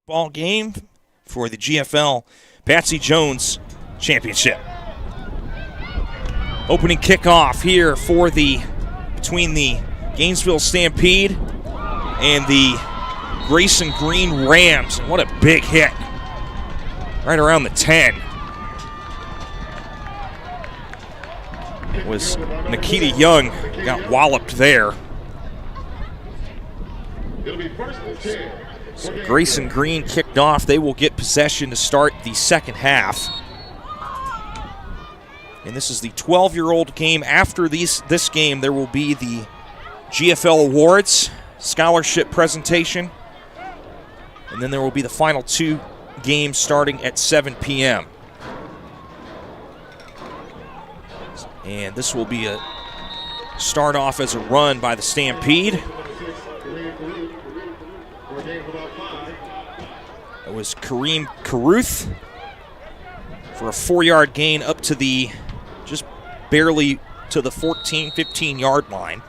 ball game for the GFL Patsy Jones Championship. Opening kickoff here for between the Gainesville Stampede and the Grayson Green Rams. And what a big hit. Right around the 10. It was Nikita Young who got walloped there. So Grayson Green kicked off. They will get possession to start the second half. And this is the 12-year-old game. After this game, there will be the GFL Awards scholarship presentation. And then there will be the final two games starting at 7 p.m. And this will be a start off as a run by the Stampede. It was Kareem Caruth for a 4-yard gain up to the just barely to the 14, 15-yard line.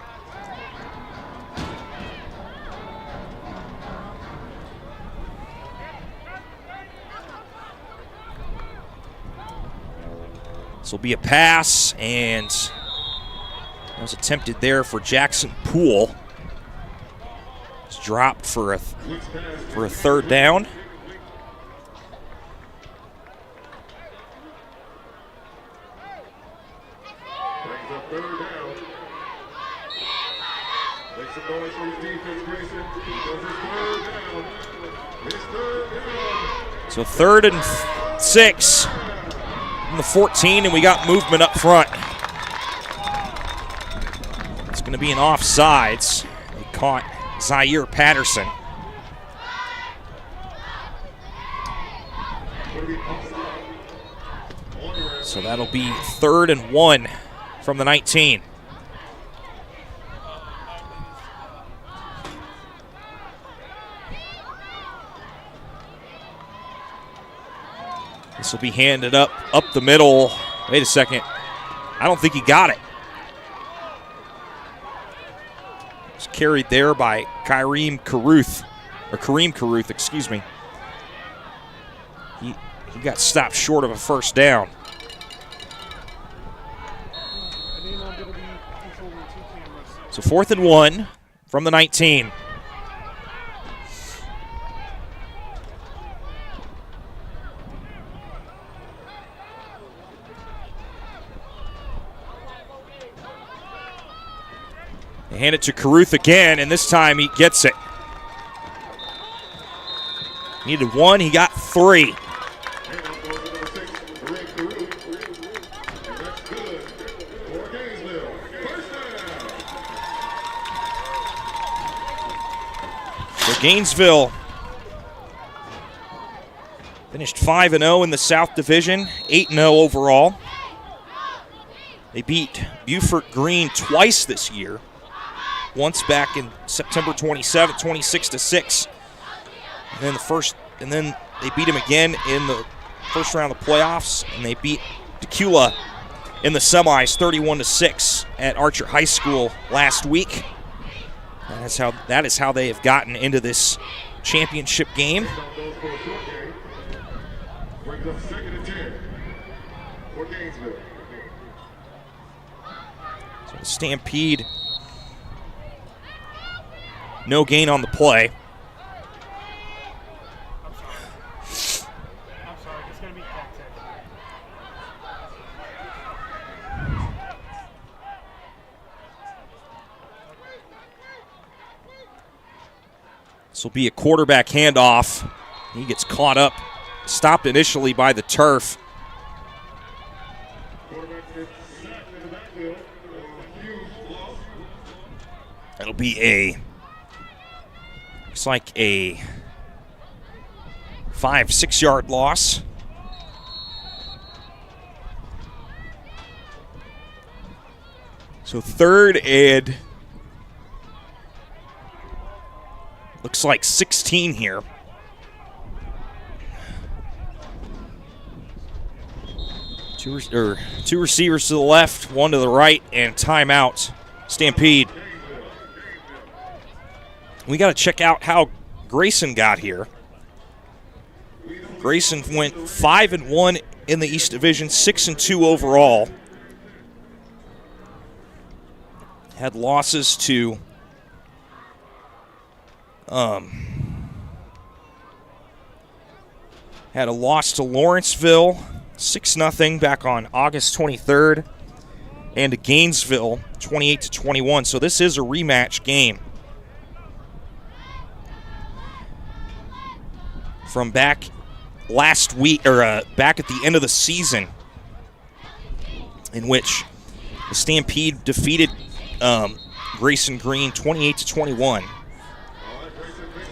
This will be a pass, and that was attempted there for Jackson Poole. It's dropped for a third down. So 3rd and 6 from the 14, and we got movement up front. It's going to be an offsides. They caught Zaire Patterson. So that'll be 3rd and 1 from the 19. This will be handed up the middle. Wait a second. I don't think he got it. It's carried there by Kareem Caruth, excuse me. He got stopped short of a first down. So 4th and 1 from the 19. They hand it to Caruth again, and this time he gets it. Needed 1, he got 3. So Gainesville finished 5-0 in the South Division, 8-0 overall. They beat Beaufort Green twice this year. Once back in September 27th, 26-6. And then they beat him again in the first round of the playoffs, and they beat Decula in the semis 31-6 at Archer High School last week. That is how they have gotten into this championship game. So the Stampede, no gain on the play. I'm sorry, it's going to be tactic. This will be a quarterback handoff. He gets caught up, stopped initially by the turf. It'll be looks like a 5-6 yard loss. So 3rd and looks like 16 here. Two receivers to the left, 1 to the right, and timeout. Stampede. We got to check out how Grayson got here. Grayson went 5-1 in the East Division, 6-2 overall. Had losses to had a loss to Lawrenceville, 6-0 back on August 23rd, and to Gainesville, 28-21. So this is a rematch game from back last week, or back at the end of the season, in which the Stampede defeated Grayson Green 28-21.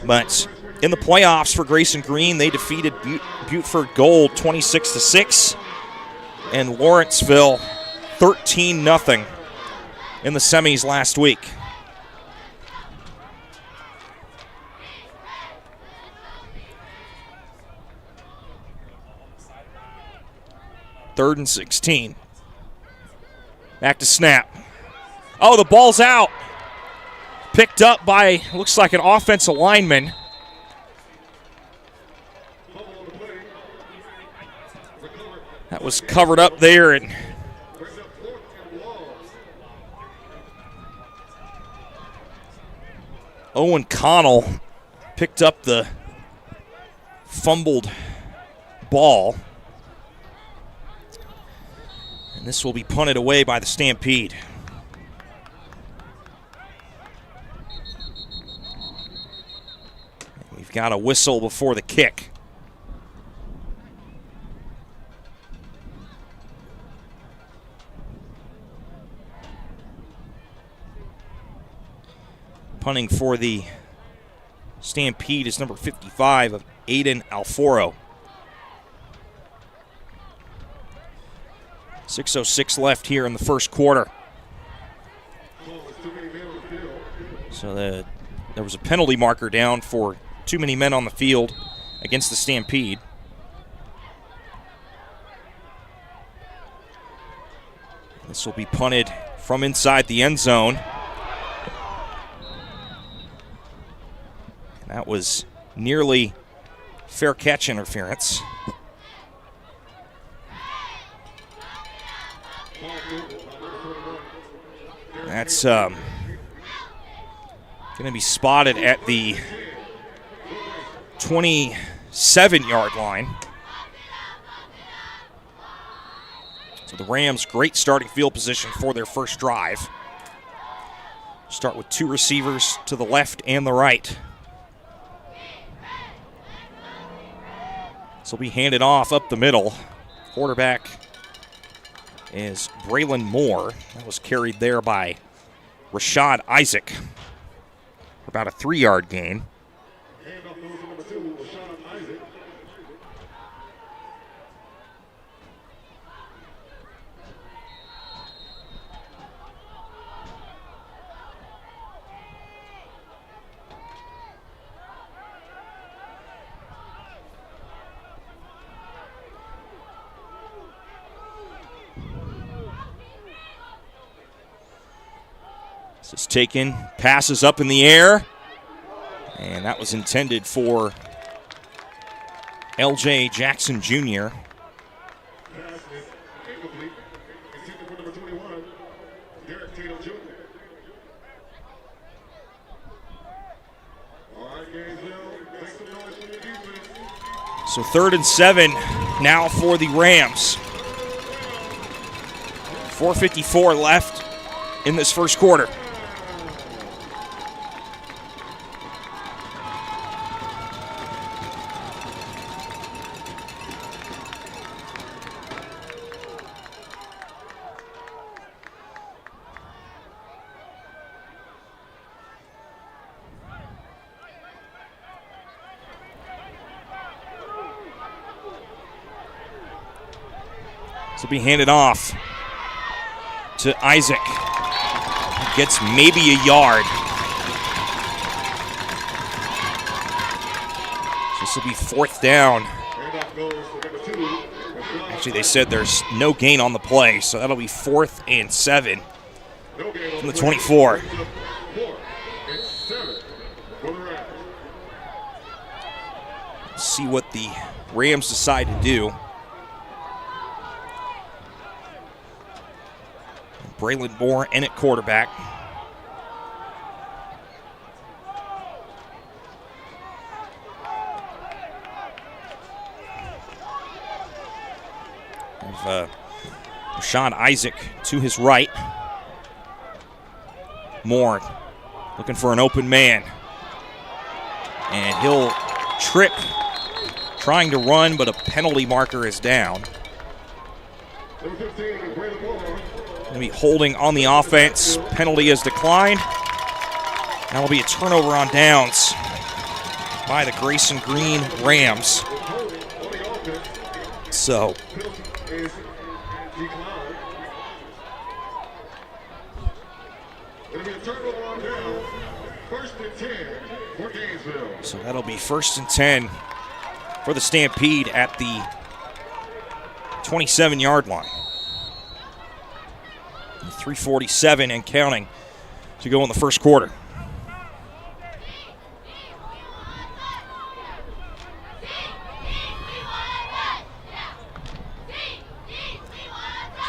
But in the playoffs for Grayson Green, they defeated Buteford Gold 26-6, and Lawrenceville 13-0 in the semis last week. Third and 16. Back to snap. Oh, the ball's out. Picked up by, looks like an offensive lineman. That was covered up there, and Owen Connell picked up the fumbled ball. And this will be punted away by the Stampede. We've got a whistle before the kick. Punting for the Stampede is number 55 of Aiden Alforo. 6:06 left here in the first quarter. So there was a penalty marker down for too many men on the field against the Stampede. This will be punted from inside the end zone. That was nearly fair catch interference. That's going to be spotted at the 27-yard line. So the Rams, great starting field position for their first drive. Start with two receivers to the left and the right. This will be handed off up the middle. Quarterback is Braylon Moore. That was carried there by Rashad Isaac for about a 3-yard gain. This is taken, passes up in the air, and that was intended for L.J. Jackson Jr. So 3rd and 7 now for the Rams. 4:54 left in this first quarter. Will be handed off to Isaac. Gets maybe a yard. This will be 4th down. Actually, they said there's no gain on the play, so that'll be 4th and 7 from the 24. See what the Rams decide to do. Braylon Moore in at quarterback. Rashawn Isaac to his right. Moore looking for an open man. And he'll trip trying to run, but a penalty marker is down. Going to be holding on the offense. Penalty is declined. That'll be a turnover on downs by the Grayson Green Rams. So that'll be 1st and 10 for the Stampede at the 27-yard line. 3:47 and counting to go in the first quarter.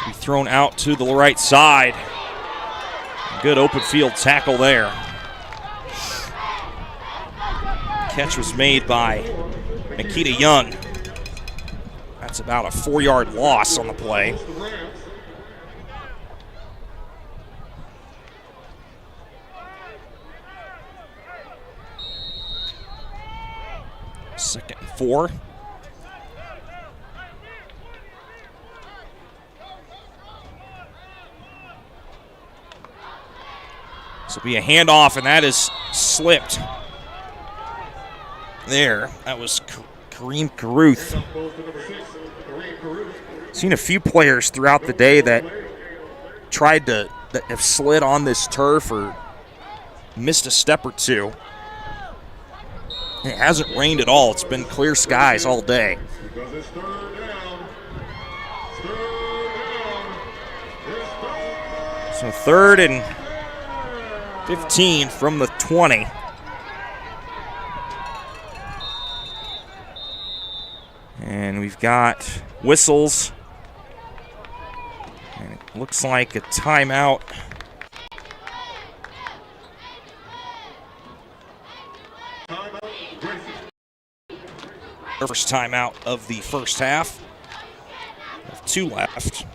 Be thrown out to the right side. Good open field tackle there. Catch was made by Nikita Young. That's about a 4-yard loss on the play. Second and 4. This will be a handoff, and that is slipped. There, that was Kareem Carruth. Seen a few players throughout the day that have slid on this turf or missed a step or two. It hasn't rained at all. It's been clear skies all day. So 3rd and 15 from the 20. And we've got whistles. And it looks like a timeout. First timeout of the first half. 2 left.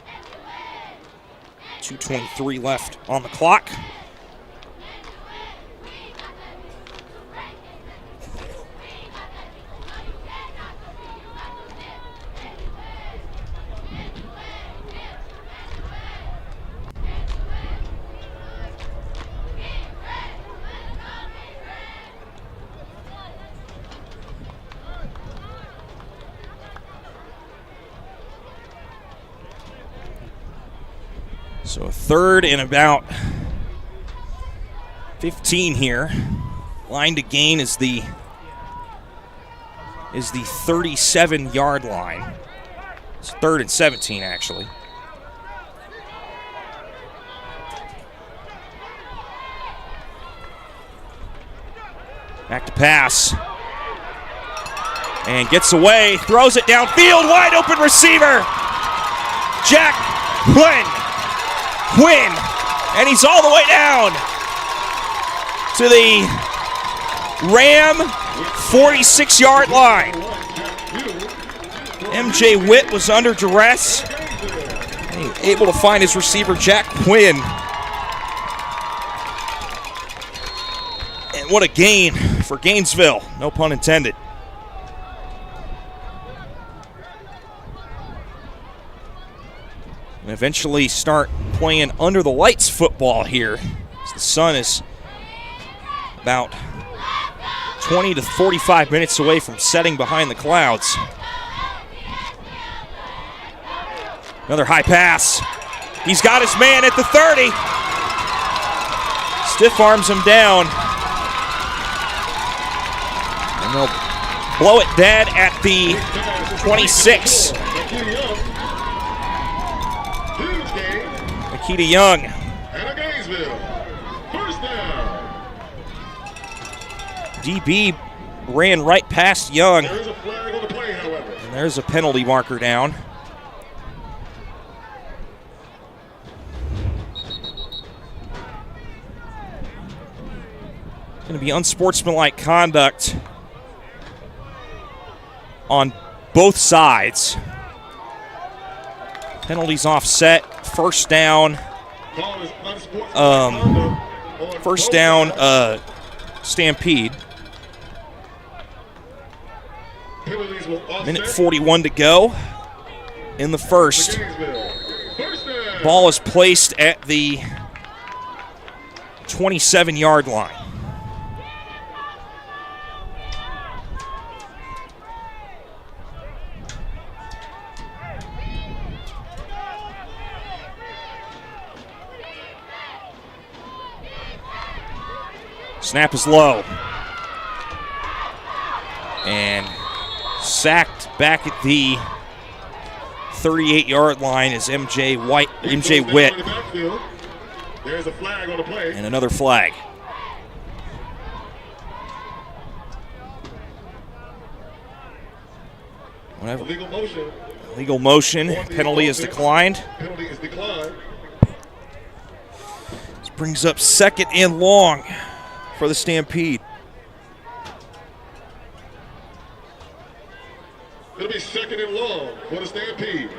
2:23 left on the clock. So 3rd and about 15 here. Line to gain is the 37-yard line. It's 3rd and 17 actually. Back to pass. And gets away, throws it downfield, wide open receiver. Jack Quinn, and he's all the way down to the Ram 46-yard line. MJ Witt was under duress, able to find his receiver, Jack Quinn. And what a gain for Gainesville, no pun intended. And eventually start playing under the lights football here, as the sun is about 20 to 45 minutes away from setting behind the clouds. Another high pass. He's got his man at the 30. Stiff arms him down. And they'll blow it dead at the 26. Nikita Young. And a Gainesville. First down. DB ran right past Young. There is a flag on the play, however. And there's a penalty marker down. Going to be unsportsmanlike conduct on both sides. Penalties offset. First down. First down, Stampede. Minute 41 to go in the first. Ball is placed at the 27-yard line. Snap is low. And sacked back at the 38-yard line is MJ Witt. There's a flag on the play. And another flag. Whatever. Legal motion. Penalty is declined. Penalty is declined. This brings up second and long for the Stampede. It'll be second and long for the Stampede.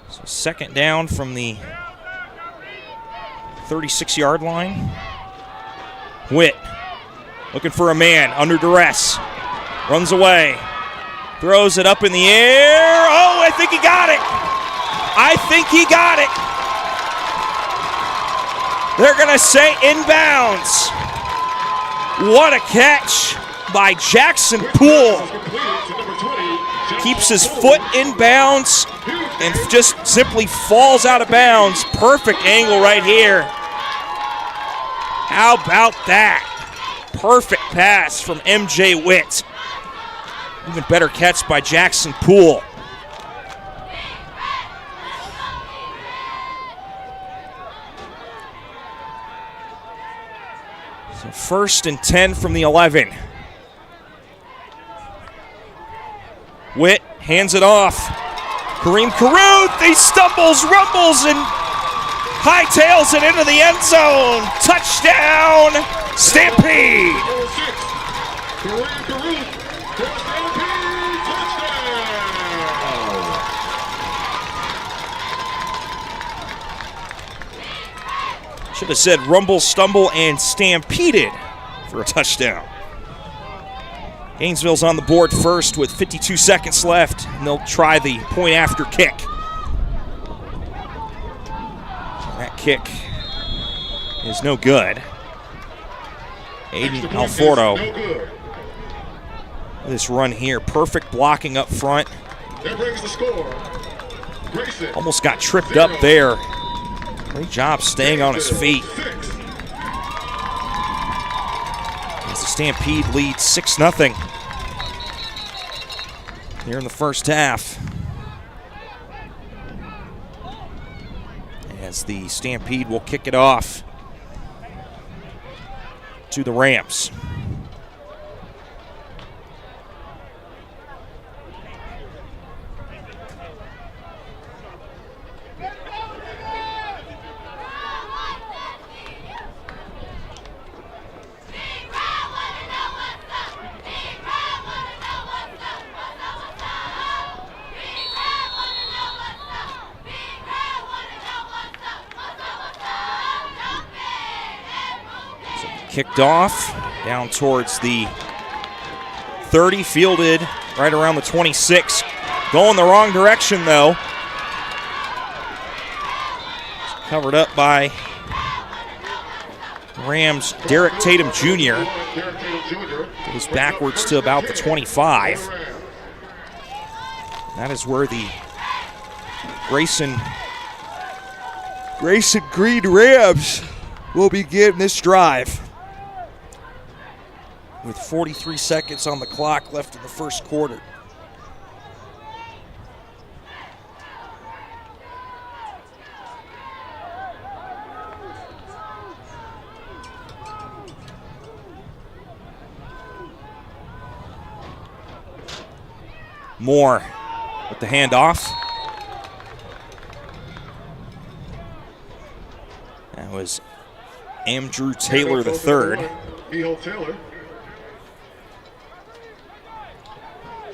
So second down from the 36-yard line. Witt looking for a man under duress. Runs away. Throws it up in the air. Oh, I think he got it. I think he got it. They're going to say inbounds. What a catch by Jackson Poole. Keeps his foot in bounds and just simply falls out of bounds. Perfect angle right here. How about that? Perfect pass from MJ Witt. Even better catch by Jackson Poole. So first and 10 from the 11. Witt hands it off. Kareem Carruth, he stumbles, rumbles, and hightails it into the end zone. Touchdown, Stampede. Kareem Carruth. Should have said rumble, stumble, and stampeded for a touchdown. Gainesville's on the board first with 52 seconds left, and they'll try the point after kick. That kick is no good. Aiden Alfordo. This run here, perfect blocking up front. That brings the score. Grayson. Almost got tripped up there. Great job staying on his feet. As the Stampede leads 6-0 here in the first half. As the Stampede will kick it off to the Rams. Kicked off down towards the 30, fielded right around the 26. Going the wrong direction though. Covered up by Rams' Derek Tatum Jr. Goes backwards to about the 25. That is where the Grayson Green Rams will begin this drive. With 43 seconds on the clock left in the first quarter. Moore with the handoff. That was Andrew Taylor III. Miho Taylor.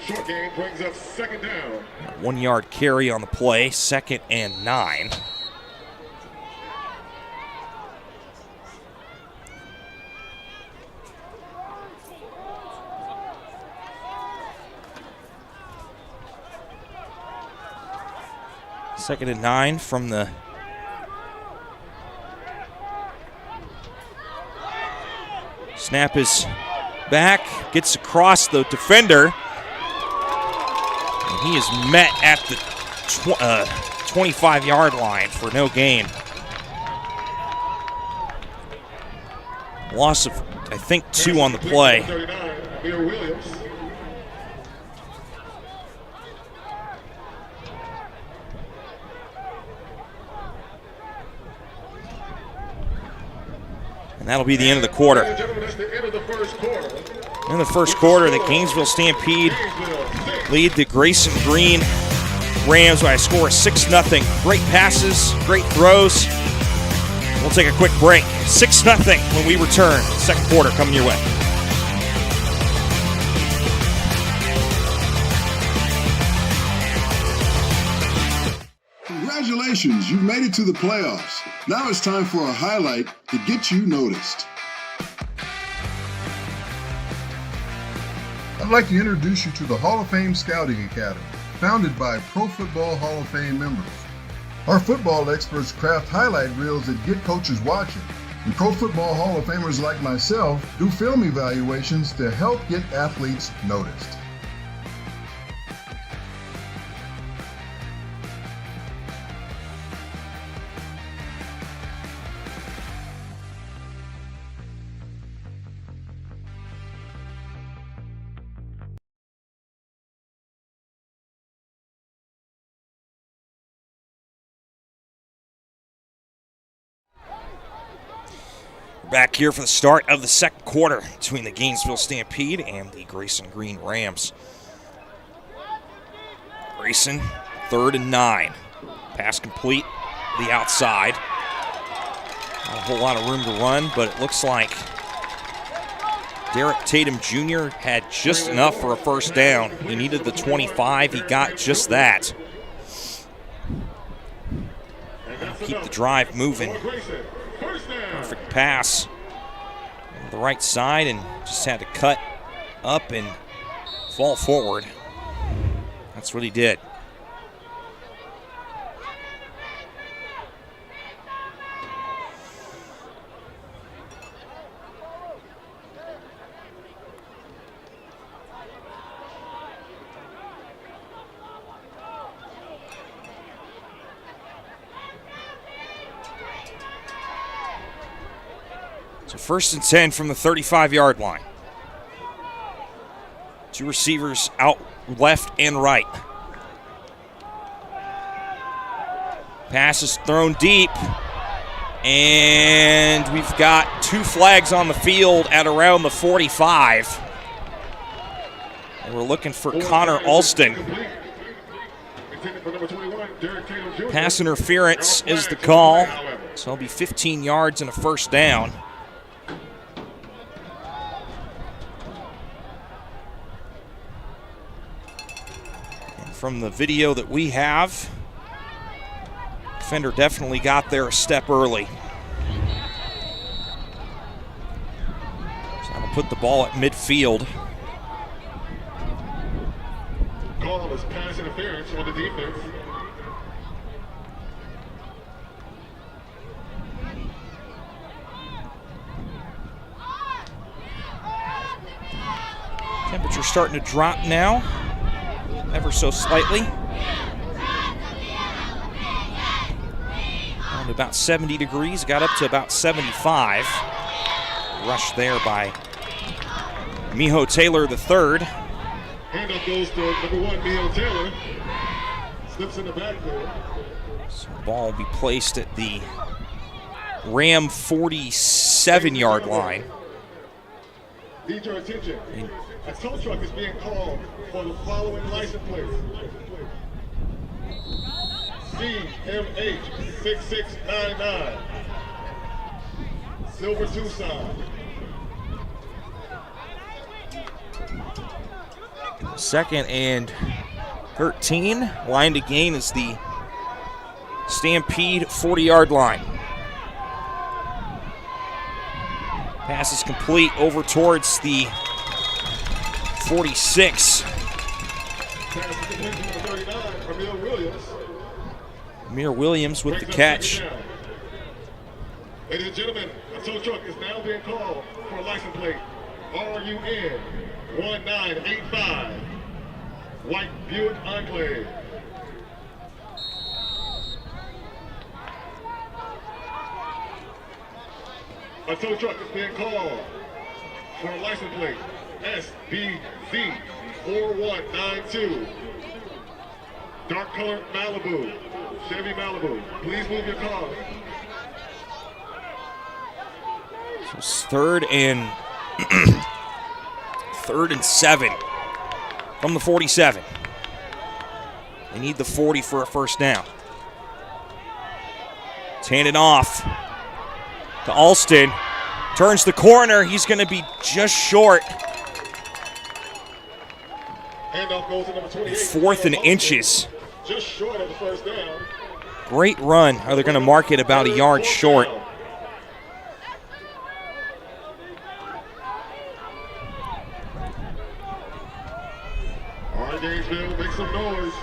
Short game brings up second down. 1 yard carry on the play, 2nd and 9. Second and 9 from the snap is back, gets across the defender. And he is met at the 25-yard line for no gain. Loss of, I think, 2 on the play. 39, Amir Williams. And that'll be the end of the quarter. Ladies and gentlemen, that's the end of the first quarter. In the first quarter, the Gainesville Stampede lead the Grayson Green Rams by a score of 6-0. Great passes, great throws. We'll take a quick break. 6-0 when we return. Second quarter coming your way. Congratulations, you've made it to the playoffs. Now it's time for a highlight to get you noticed. I'd like to introduce you to the Hall of Fame Scouting Academy, founded by Pro Football Hall of Fame members. Our football experts craft highlight reels that get coaches watching, and Pro Football Hall of Famers like myself do film evaluations to help get athletes noticed. Back here for the start of the second quarter between the Gainesville Stampede and the Grayson Green Rams. Grayson, 3rd and 9. Pass complete, the outside. Not a whole lot of room to run, but it looks like Derek Tatum Jr. had just enough for a first down. He needed the 25. He got just that. Keep the drive moving. Perfect pass on the right side and just had to cut up and fall forward. That's what he did. So 1st and 10 from the 35-yard line. 2 receivers out left and right. Pass is thrown deep. And we've got 2 flags on the field at around the 45. And we're looking for Connor Alston. Pass interference is the call. So it'll be 15 yards and a first down. From the video that we have, defender definitely got there a step early. So that'll put the ball at midfield. Call is pass interference on the defense. Temperature starting to drop now. Ever so slightly. Down to about 70 degrees, got up to about 75. Rush there by Miho Taylor III. Handoff goes to number 1, Miho Taylor. Slips in the backfield. So the ball will be placed at the Ram 47-yard line. Need your attention. A tow truck is being called for the following license plates. CMH6699. Silver Tucson. Second and 13. Line to gain is the Stampede 40-yard line. Pass is complete over towards the 46. Pass is complete to number 39, Amir Williams. Amir Williams with the catch. Ladies and gentlemen, a tow truck is now being called for a license plate. RUN 1985. White Buick Enclave. A tow truck is being called for a license plate. SBZ 4192. Dark colored Malibu. Chevy Malibu. Please move your car. So it's third and 7 from the 47. They need the 40 for a first down. It's handed off to Alston. Turns the corner. He's going to be just short. Handoff goes to number 28. Fourth and inches. Just short of the first down. Great run. Or they're going to mark it about a yard short. All right, Gainesville, make some noise.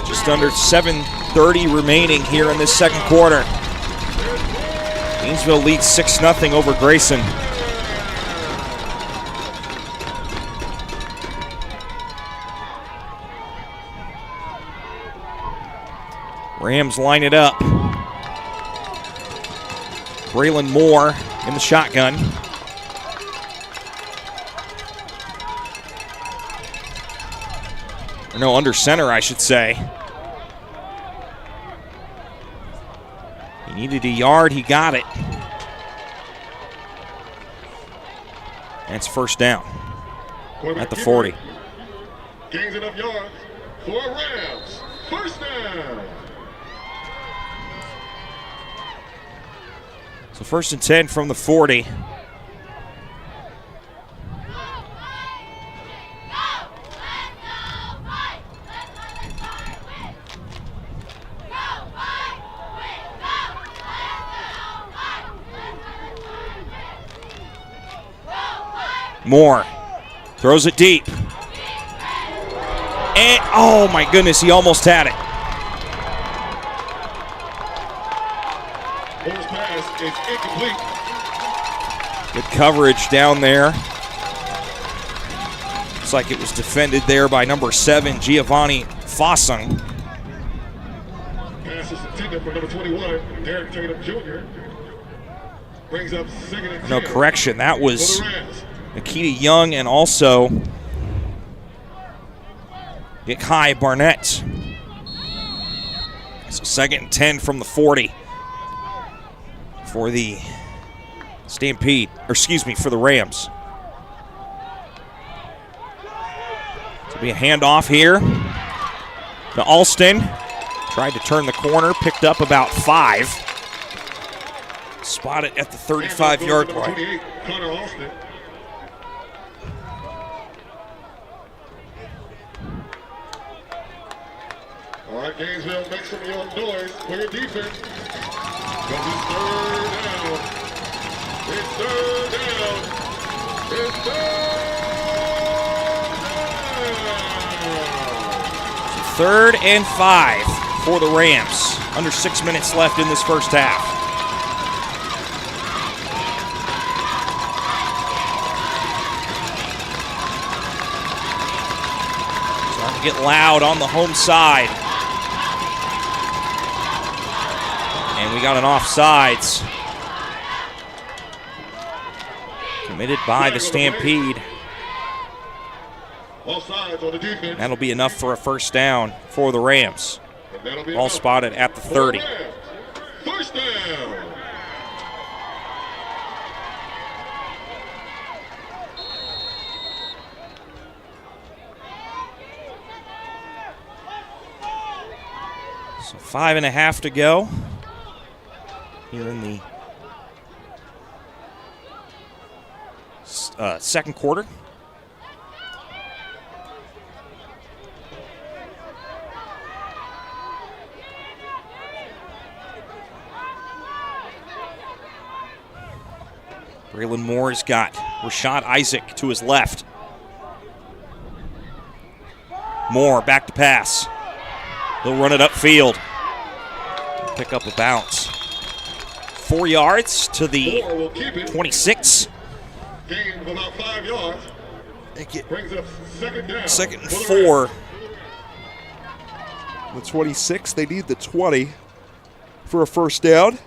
Just under 7:30 remaining here in this second quarter. Gainesville leads 6-0 over Grayson. Rams line it up. Braylon Moore in the shotgun. Or no, under center, I should say. He needed a yard, he got it. That's first down at the 40. Gains enough yards for Rams. First down. So first and 10 from the 40. Moore throws it deep. And, oh my goodness, he almost had it. Moore's pass is incomplete. Good coverage down there. Looks like it was defended there by number 7, Giovanni Fossung. Pass is intended for number 21, Derek Tatum Jr. Brings up second and 10. No, correction, that was Nikita Young and also Kai Barnett. So second and 10 from the 40 for the Stampede, or excuse me, for the Rams. So be a handoff here to Alston. Tried to turn the corner, picked up about 5. Spotted at the 35-yard line. Connor Alston. All right, Gainesville, make some of your noise for your defense. Because it's third down. It's third down. It's third down. 3rd and 5 for the Rams. Under 6 minutes left in this first half. Starting to get loud on the home side. And we got an offsides. Committed by the Stampede. Offsides on the defense. That'll be enough for a first down for the Rams. All spotted at the 30. First down. So 5.5 to go here in the second quarter. Braylon Moore's got Rashad Isaac to his left. Moore back to pass. He'll run it upfield. Pick up a bounce. 4 yards to the 26. Gain of about 5 yards. Brings up second down. Second and 4. The 26, they need the 20 for a first down.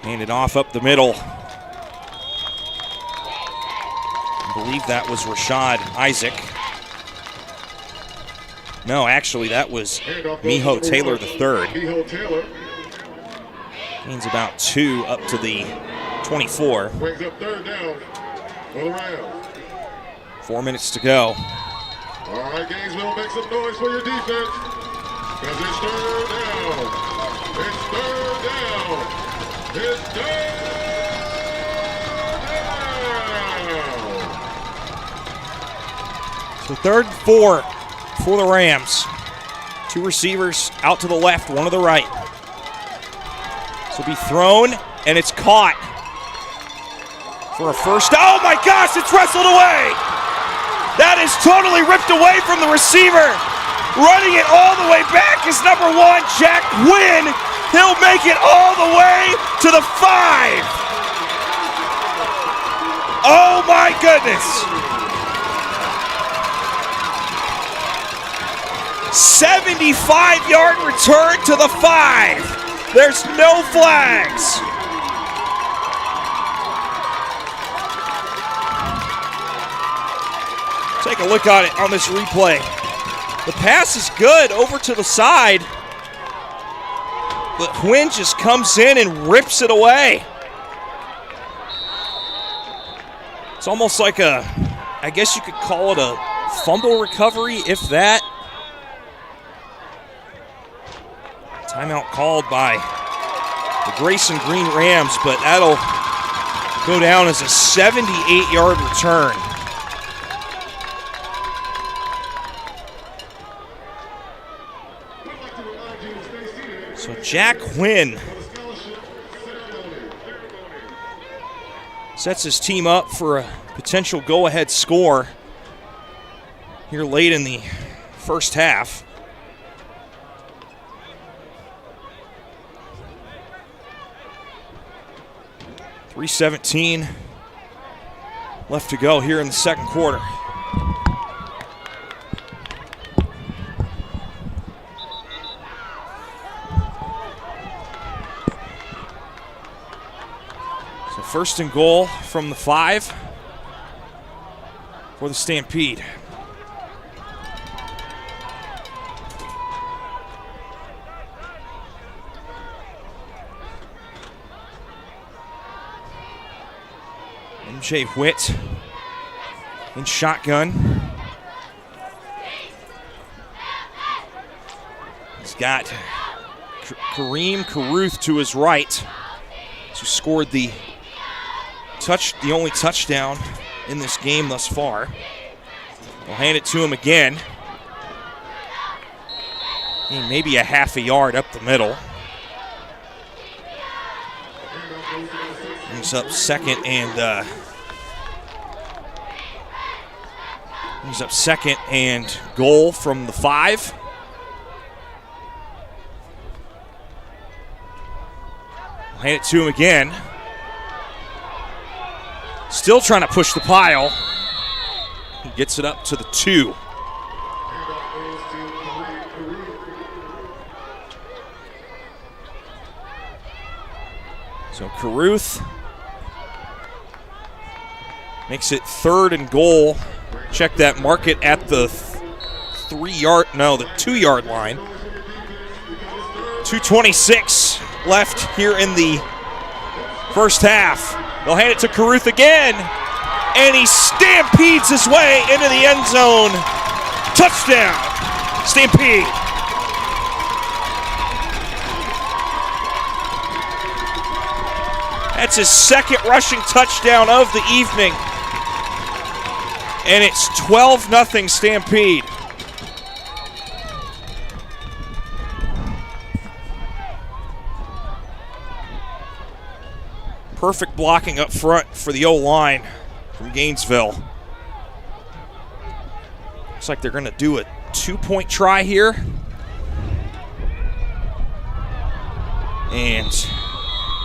Handed off up the middle. I believe that was Rashad Isaac. No, actually, that was Miho Taylor III. Miho Taylor Gains about 2 up to the 24. brings up third down for the Rams. 4 minutes to go. All right, Gainesville, make some noise for your defense. Because it's third down. It's third down. It's third down. So 3rd and 4 for the Rams. 2 receivers out to the left, 1 to the right. This will be thrown, and it's caught for a first. Oh my gosh, it's wrestled away. That is totally ripped away from the receiver. Running it all the way back is number 1, Jack Quinn. He'll make it all the way to the 5. Oh my goodness. 75-yard return to the 5. There's no flags. Take a look at it on this replay. The pass is good over to the side, but Quinn just comes in and rips it away. It's almost like I guess you could call it a fumble recovery, if that. Timeout called by the Grayson Green Rams, but that'll go down as a 78-yard return. So Jack Quinn sets his team up for a potential go-ahead score here late in the first half. .317 left to go here in the second quarter. So 1st and goal from the 5 for the Stampede. MJ Witt in shotgun. He's got Kareem Caruth to his right, who scored the only touchdown in this game thus far. We'll hand it to him again. Maybe a half a yard up the middle. Brings up second and goal from the 5. We'll hand it to him again. Still trying to push the pile. He gets it up to the 2. So Caruth makes it 3rd and goal, Check that, mark it at the 2-yard line. 2:26 left here in the first half. They'll hand it to Caruth again, and he stampedes his way into the end zone. Touchdown, Stampede. That's his second rushing touchdown of the evening. And it's 12-0 Stampede. Perfect blocking up front for the O-line from Gainesville. Looks like they're going to do a 2-point try here. And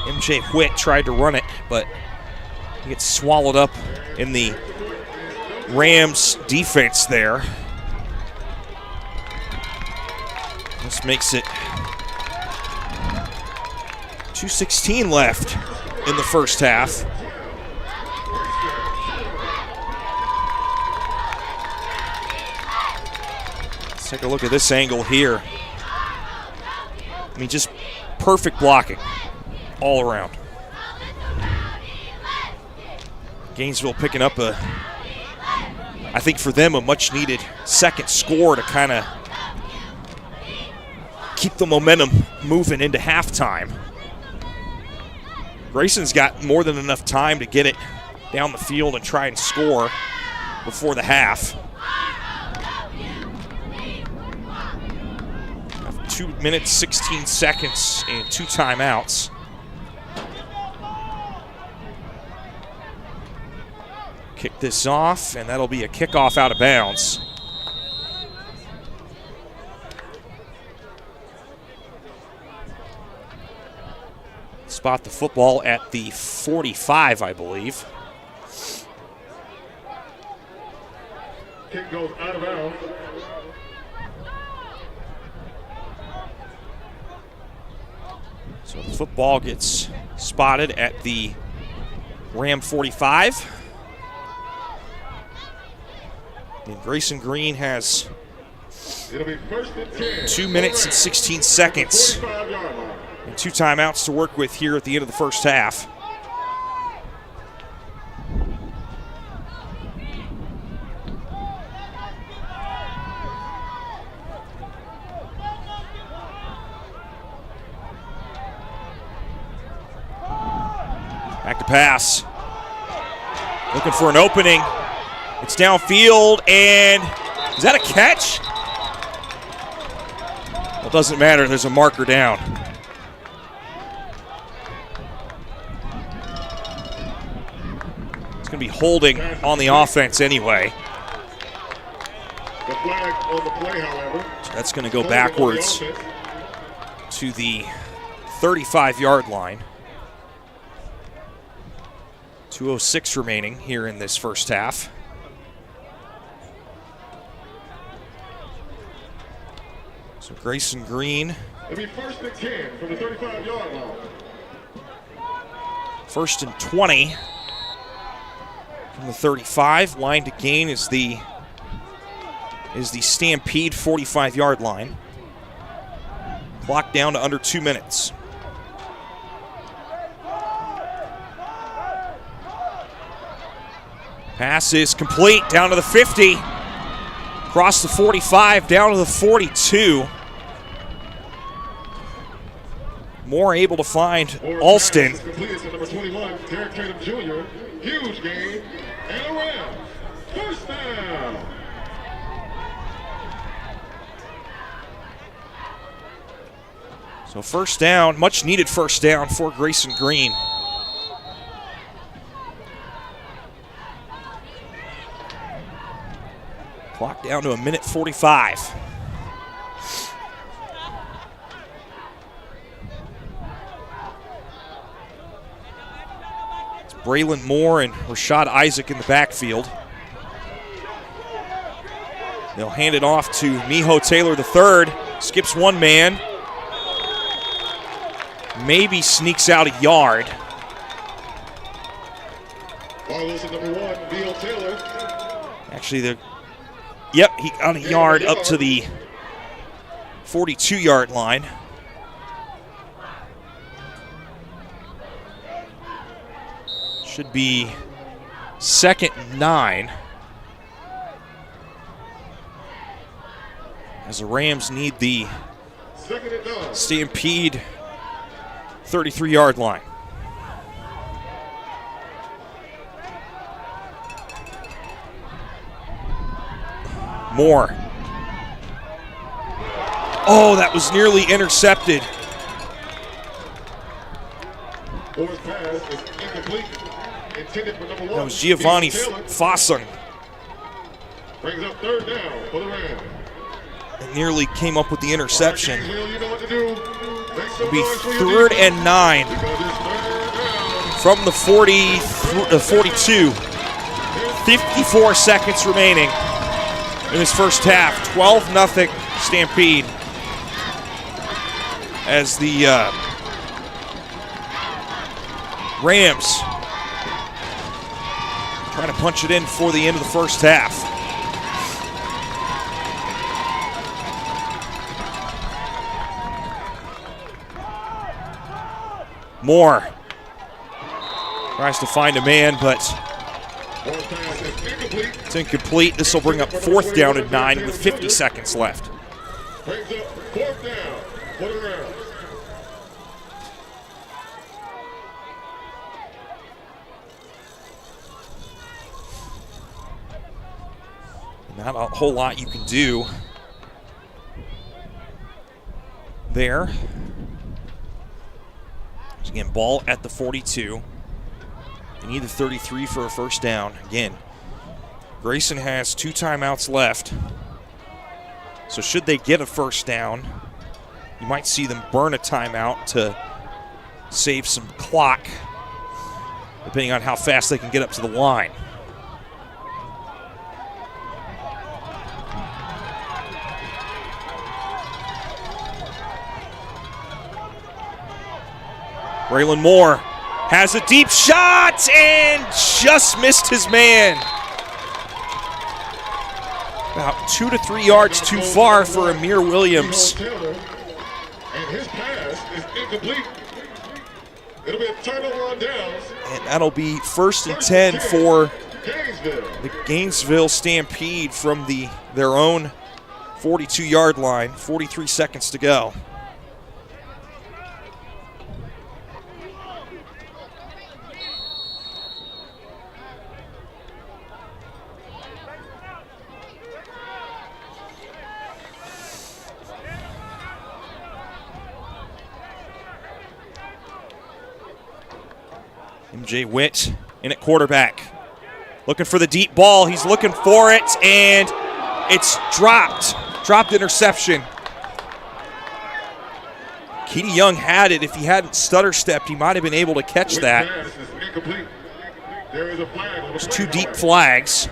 MJ Whitt tried to run it, but he gets swallowed up in the Rams defense there. This makes it 2:16 left in the first half. Let's take a look at this angle here. I mean, just perfect blocking all around. Gainesville picking up I think for them, a much needed second score to kind of keep the momentum moving into halftime. Grayson's got more than enough time to get it down the field and try and score before the half. 2 minutes, 16 seconds, and 2 timeouts. Kick this off, and that'll be a kickoff out of bounds. Spot the football at the 45, I believe. Kick goes out of bounds. So the football gets spotted at the Ram 45. And Grayson Green has 2 minutes and 16 seconds and 2 timeouts to work with here at the end of the first half. Back to pass. Looking for an opening. It's downfield, and is that a catch? Well, it doesn't matter. There's a marker down. It's going to be holding on the offense anyway. The flag on the play, however. So that's going to go backwards to the 35-yard line. 2:06 remaining here in this first half. So Grayson Green. It'll be 1st and 10 from the 35-yard line. 1st and 20 from the 35. Line to gain is the Stampede 45-yard line. Clock down to under 2 minutes. Pass is complete, down to the 50. Across the 45, down to the 42. Moore able to find Alston. Completed to number 21, Derek Tatum Jr. Huge gain and a Ram. First down. So first down, much needed first down for Grayson Green. Clock down to 1:45. It's Braylon Moore and Rashad Isaac in the backfield. They'll hand it off to Miho Taylor III. Skips one man. Maybe sneaks out a yard. Ball goes to number 1, Miho Taylor. Actually, yep, he got a yard up to the 42-yard line. Should be 2nd and 9. As the Rams need the Stampede 33-yard line. Moore. Oh, that was nearly intercepted. Moore's pass is incomplete. Intended for number 1. That was Giovanni Fossung. Brings up 3rd down for the Rams. It nearly came up with the interception. Gainesville, you know what to do. Make some It'll be noise for your 3rd defense. and 9 Because it's 3rd down. from the 42. 54 seconds remaining in this first half. 12-0 Stampede. As the Rams trying to punch it in before the end of the first half. Moore tries to find a man, but Moore's pass is incomplete. it's incomplete. This will bring up 4th down and 9 with 50 seconds left. Brings up 4th down for the Rams. Not a whole lot you can do there. Again, ball at the 42. They need the 33 for a first down. Again, Grayson has 2 timeouts left. So should they get a first down, you might see them burn a timeout to save some clock, depending on how fast they can get up to the line. Braylon Moore has a deep shot and just missed his man. About 2 to 3 yards too far for Amir Williams. And his pass is incomplete. It'll be a turnover on downs. And that'll be 1st and 10 for Gainesville. the Gainesville Stampede from their own 42-yard line. 43 seconds to go. MJ Witt in at quarterback. Looking for the deep ball. He's looking for it, and it's dropped. Dropped interception. Keedy Young had it. If he hadn't stutter-stepped, he might have been able to catch that. Pass is incomplete. There is a flag on the There's play 2 deep card. flags.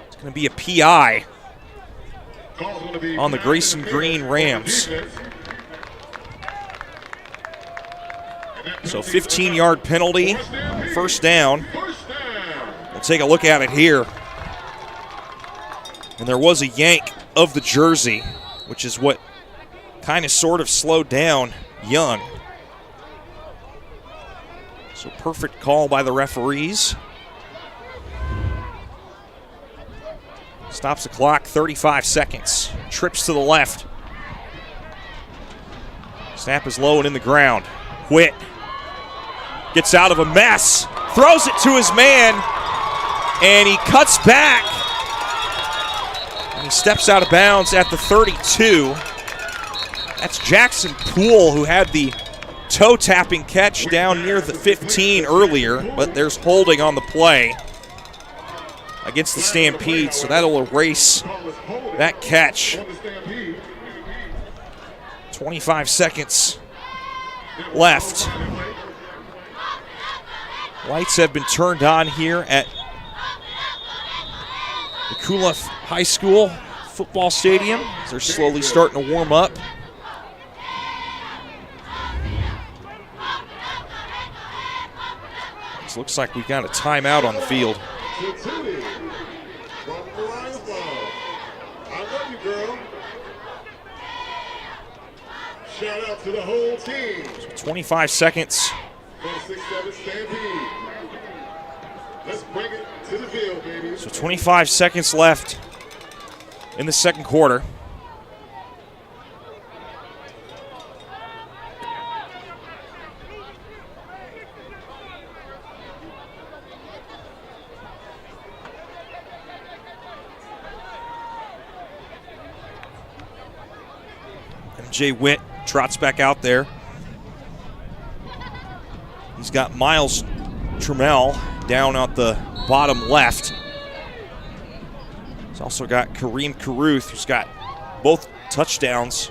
It's going to be a PI Call's gonna be on the Grayson Green Rams. So 15-yard penalty, first down. First down. We'll take a look at it here. And there was a yank of the jersey, which is what kind of sort of slowed down Young. So perfect call by the referees. Stops the clock, 35 seconds. Trips to the left. Snap is low and in the ground. Witt gets out of a mess, throws it to his man, and he cuts back. And he steps out of bounds at the 32. That's Jackson Poole, who had the toe-tapping catch down near the 15 earlier, but there's holding on the play against the Stampede, so that'll erase that catch. 25 seconds left. Lights have been turned on here at the Kula High School football stadium as they're slowly starting to warm up. seconds. Looks like we got a timeout on the field. To Tootie from the Lions Club. I love you, girl. Shout out to the whole team. 25 seconds. For the 6-7 Stampede. Let's bring it to the field, baby. So 25 seconds left in the second quarter. MJ Witt trots back out there. He's got Miles Trammell down at the bottom left. He's also got Kareem Carruth, who's got both touchdowns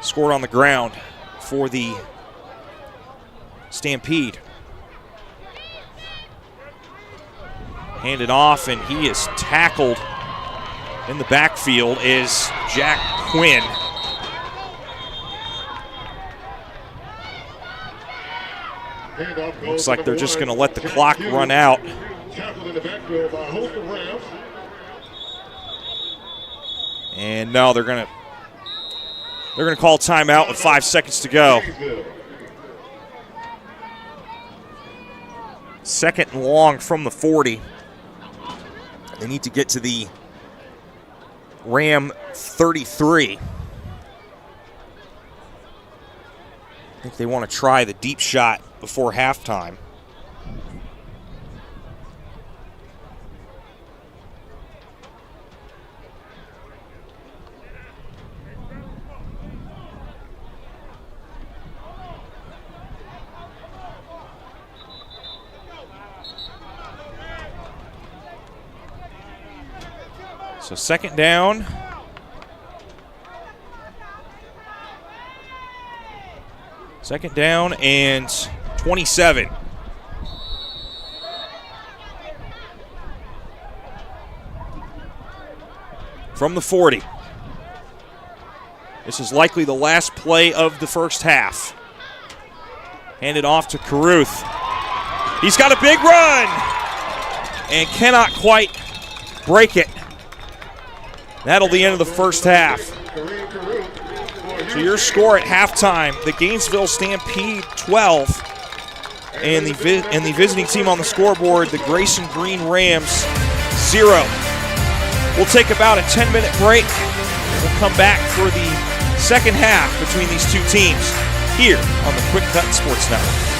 scored on the ground for the Stampede. Handed off, and he is tackled in the backfield is Jack Quinn. Looks like they're just going to let the clock run out. And no, they're going to call timeout with 5 seconds to go. Second and long from the 40. They need to get to the Ram 33. I think they want to try the deep shot before halftime. So second down. Second down and 27. From the 40. This is likely the last play of the first half. Handed off to Carruth. He's got a big run and cannot quite break it. That'll be the end of the first half. So your score at halftime, the Gainesville Stampede 12, and the visiting team on the scoreboard, the Grayson Green Rams 0. We'll take about a 10-minute break. We'll come back for the second half between these two teams here on the QwikCut Sports Network.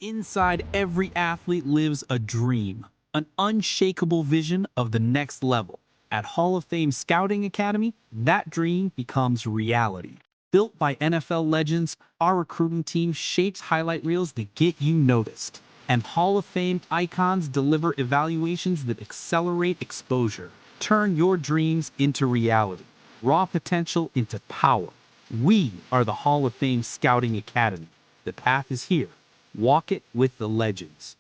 Inside every athlete lives a dream, an unshakable vision of the next level. At Hall of Fame Scouting Academy, that dream becomes reality. Built by NFL legends, our recruiting team shapes highlight reels that get you noticed. And Hall of Fame icons deliver evaluations that accelerate exposure. Turn your dreams into reality, raw potential into power. We are the Hall of Fame Scouting Academy. The path is here. Walk it with the legends.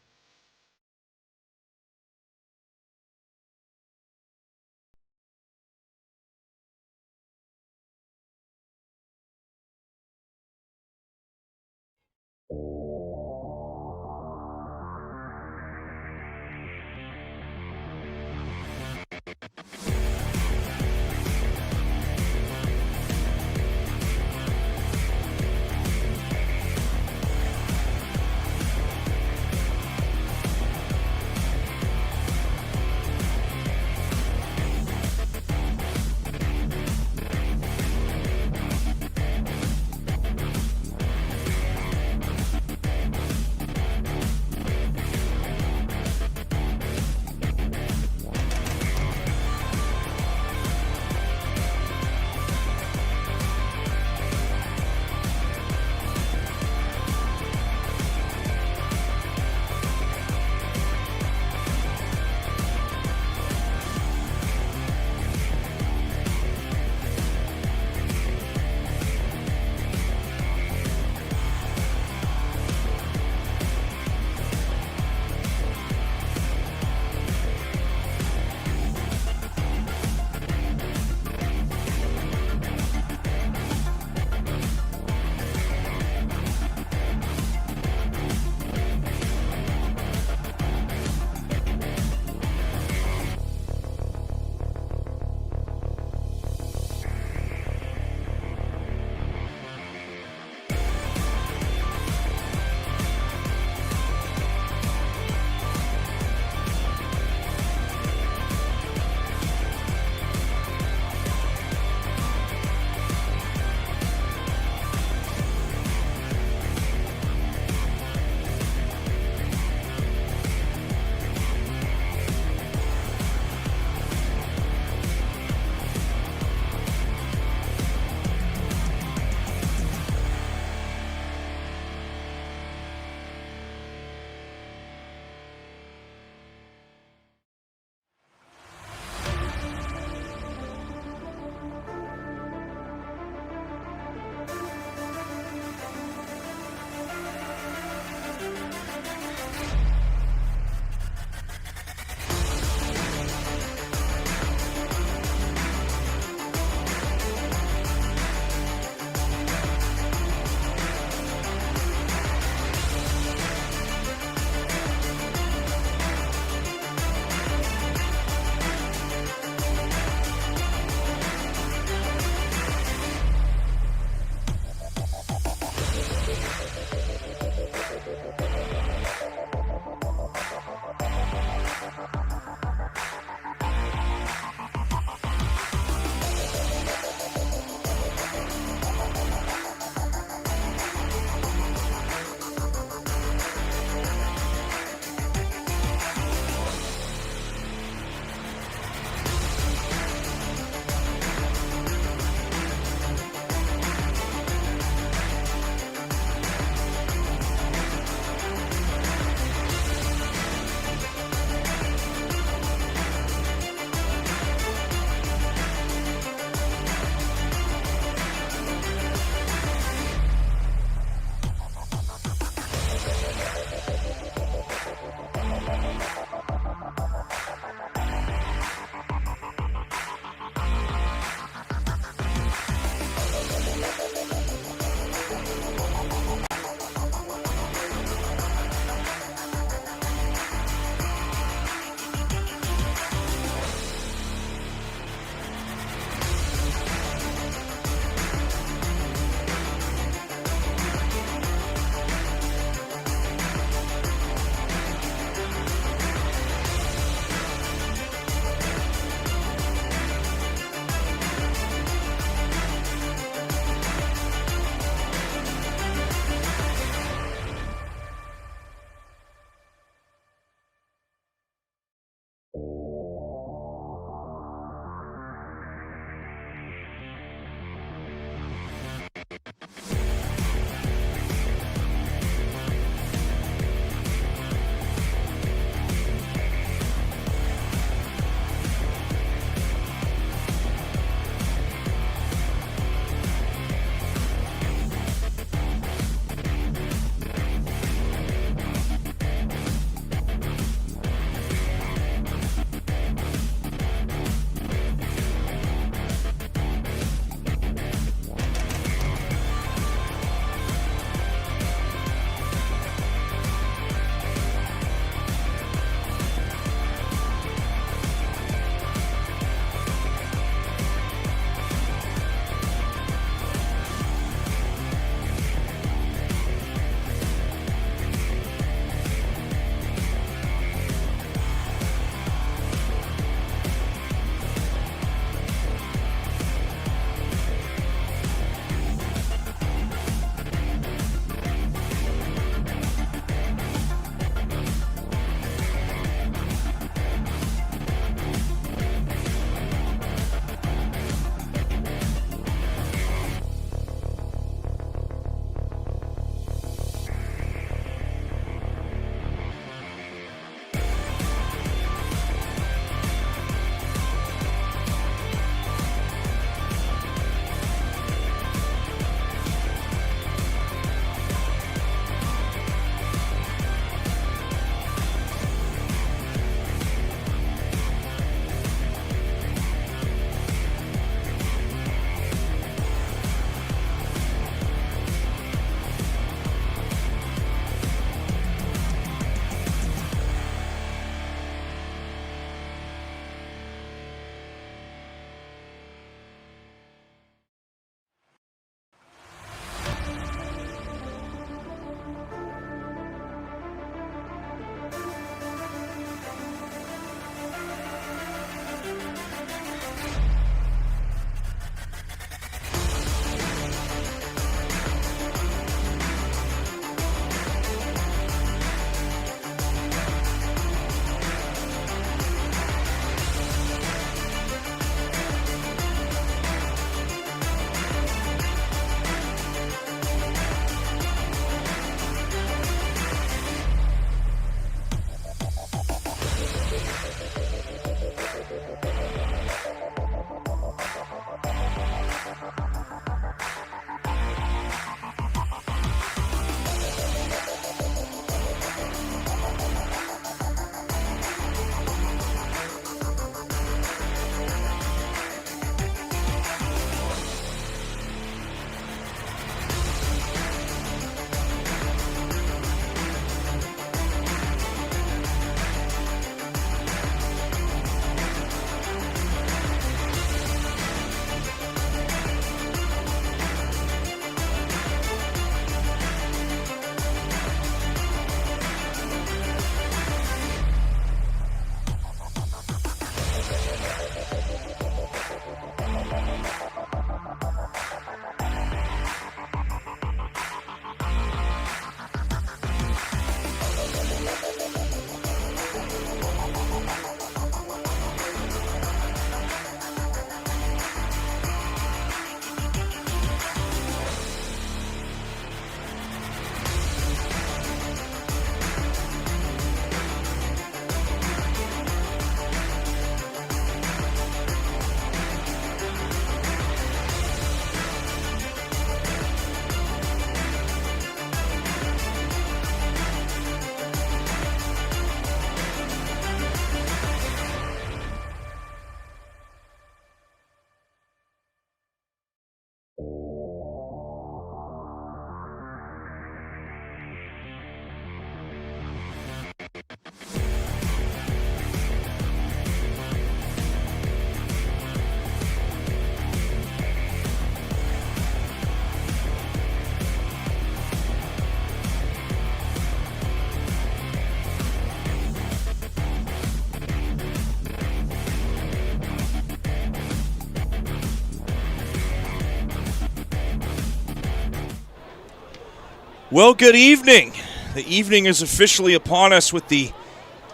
Well, good evening. The evening is officially upon us with the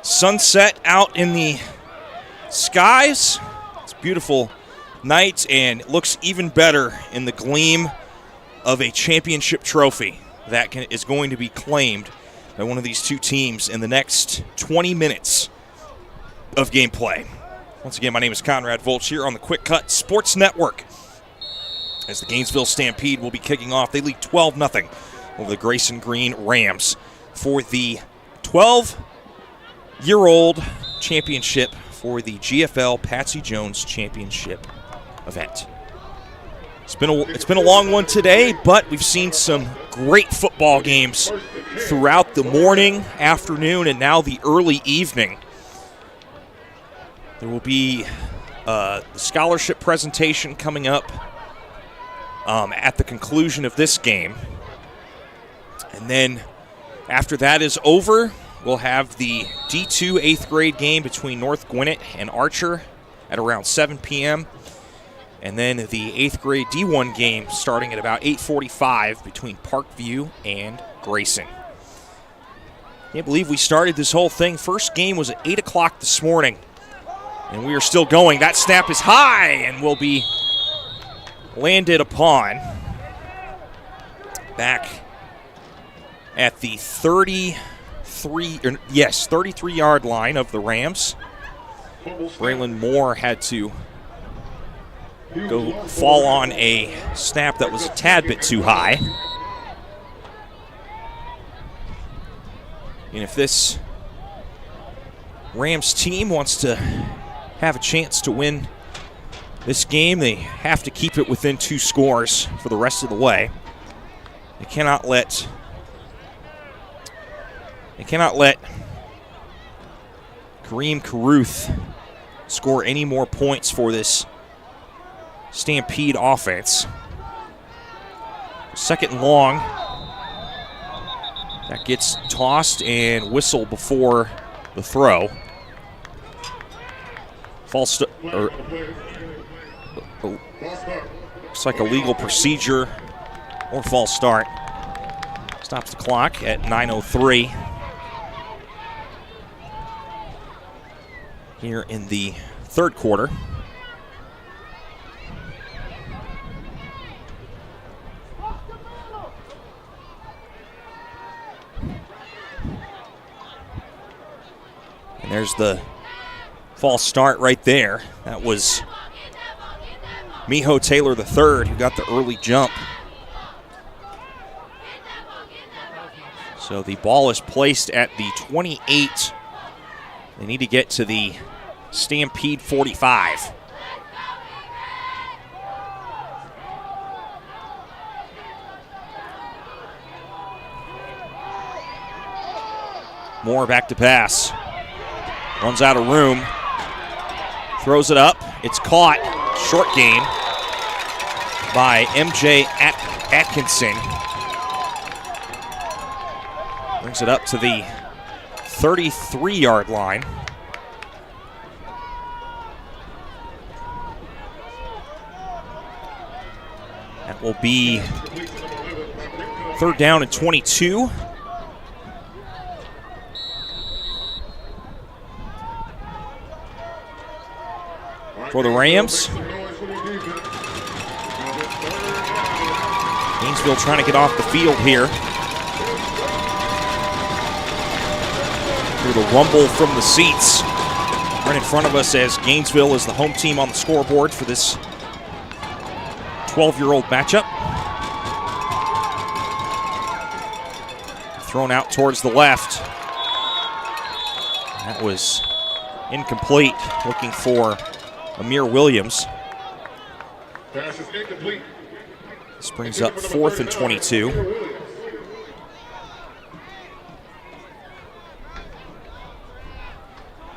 sunset out in the skies. It's a beautiful night, and it looks even better in the gleam of a championship trophy that is going to be claimed by one of these two teams in the next 20 minutes of gameplay. Once again, my name is Conrad Volch here on the QwikCut Sports Network. As the Gainesville Stampede will be kicking off, they lead 12-0 over the Grayson Green Rams for the 12-year-old championship for the GFL Patsy Jones Championship event. It's been a long one today, but we've seen some great football games throughout the morning, afternoon, and now the early evening. There will be the scholarship presentation coming up at the conclusion of this game. And then after that is over, we'll have the D2 8th grade game between North Gwinnett and Archer at around 7 p.m. And then the 8th grade D1 game starting at about 8:45 between Parkview and Grayson. Can't believe we started this whole thing. First game was at 8 o'clock this morning, and we are still going. That snap is high and will be landed upon back at the 33-yard line of the Rams. Braylon Moore had to fall on a snap that was a tad bit too high. And if this Rams team wants to have a chance to win this game, they have to keep it within 2 scores for the rest of the way. They cannot let Kareem Carruth score any more points for this Stampede offense. Second and long. That gets tossed and whistled before the throw. Looks like a legal procedure or false start. Stops the clock at 9:03 here in the third quarter. And there's the false start right there. That was Miho Taylor III who got the early jump. So the ball is placed at the 28. They need to get to the Stampede 45. Moore back to pass. Runs out of room. Throws it up. It's caught. Short gain by MJ Atkinson. Brings it up to the 33-yard line. That will be third down and 22. For the Rams. Gainesville trying to get off the field here. Hear the rumble from the seats right in front of us as Gainesville is the home team on the scoreboard for this 12-year-old matchup. Thrown out towards the left. That was incomplete, looking for Amir Williams. Pass is incomplete. This brings up 4th and 22.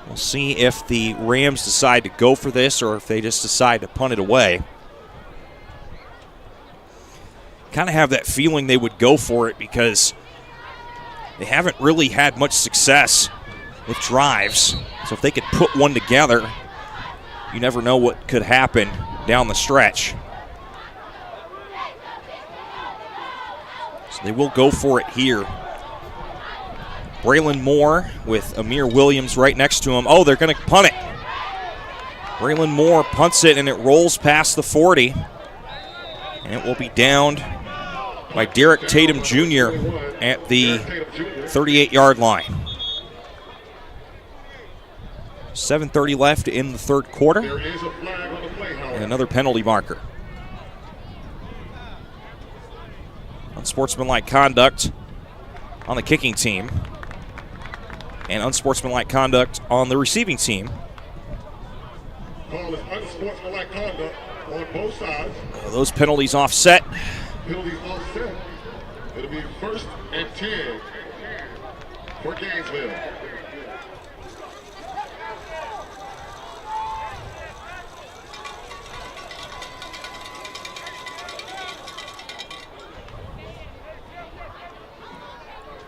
We'll see if the Rams decide to go for this or if they just decide to punt it away. Kind of have that feeling they would go for it because they haven't really had much success with drives. So if they could put one together, you never know what could happen down the stretch. They will go for it here. Braylon Moore with Amir Williams right next to him. Oh, they're going to punt it. Braylon Moore punts it, and it rolls past the 40. And it will be downed by Derek Tatum Jr. at the 38-yard line. 7:30 left in the third quarter. And another penalty marker. Unsportsmanlike conduct on the kicking team. And unsportsmanlike conduct on the receiving team. Call is unsportsmanlike conduct on both sides. Those penalties offset. Penalties offset. It'll be 1st and 10 for Gainesville.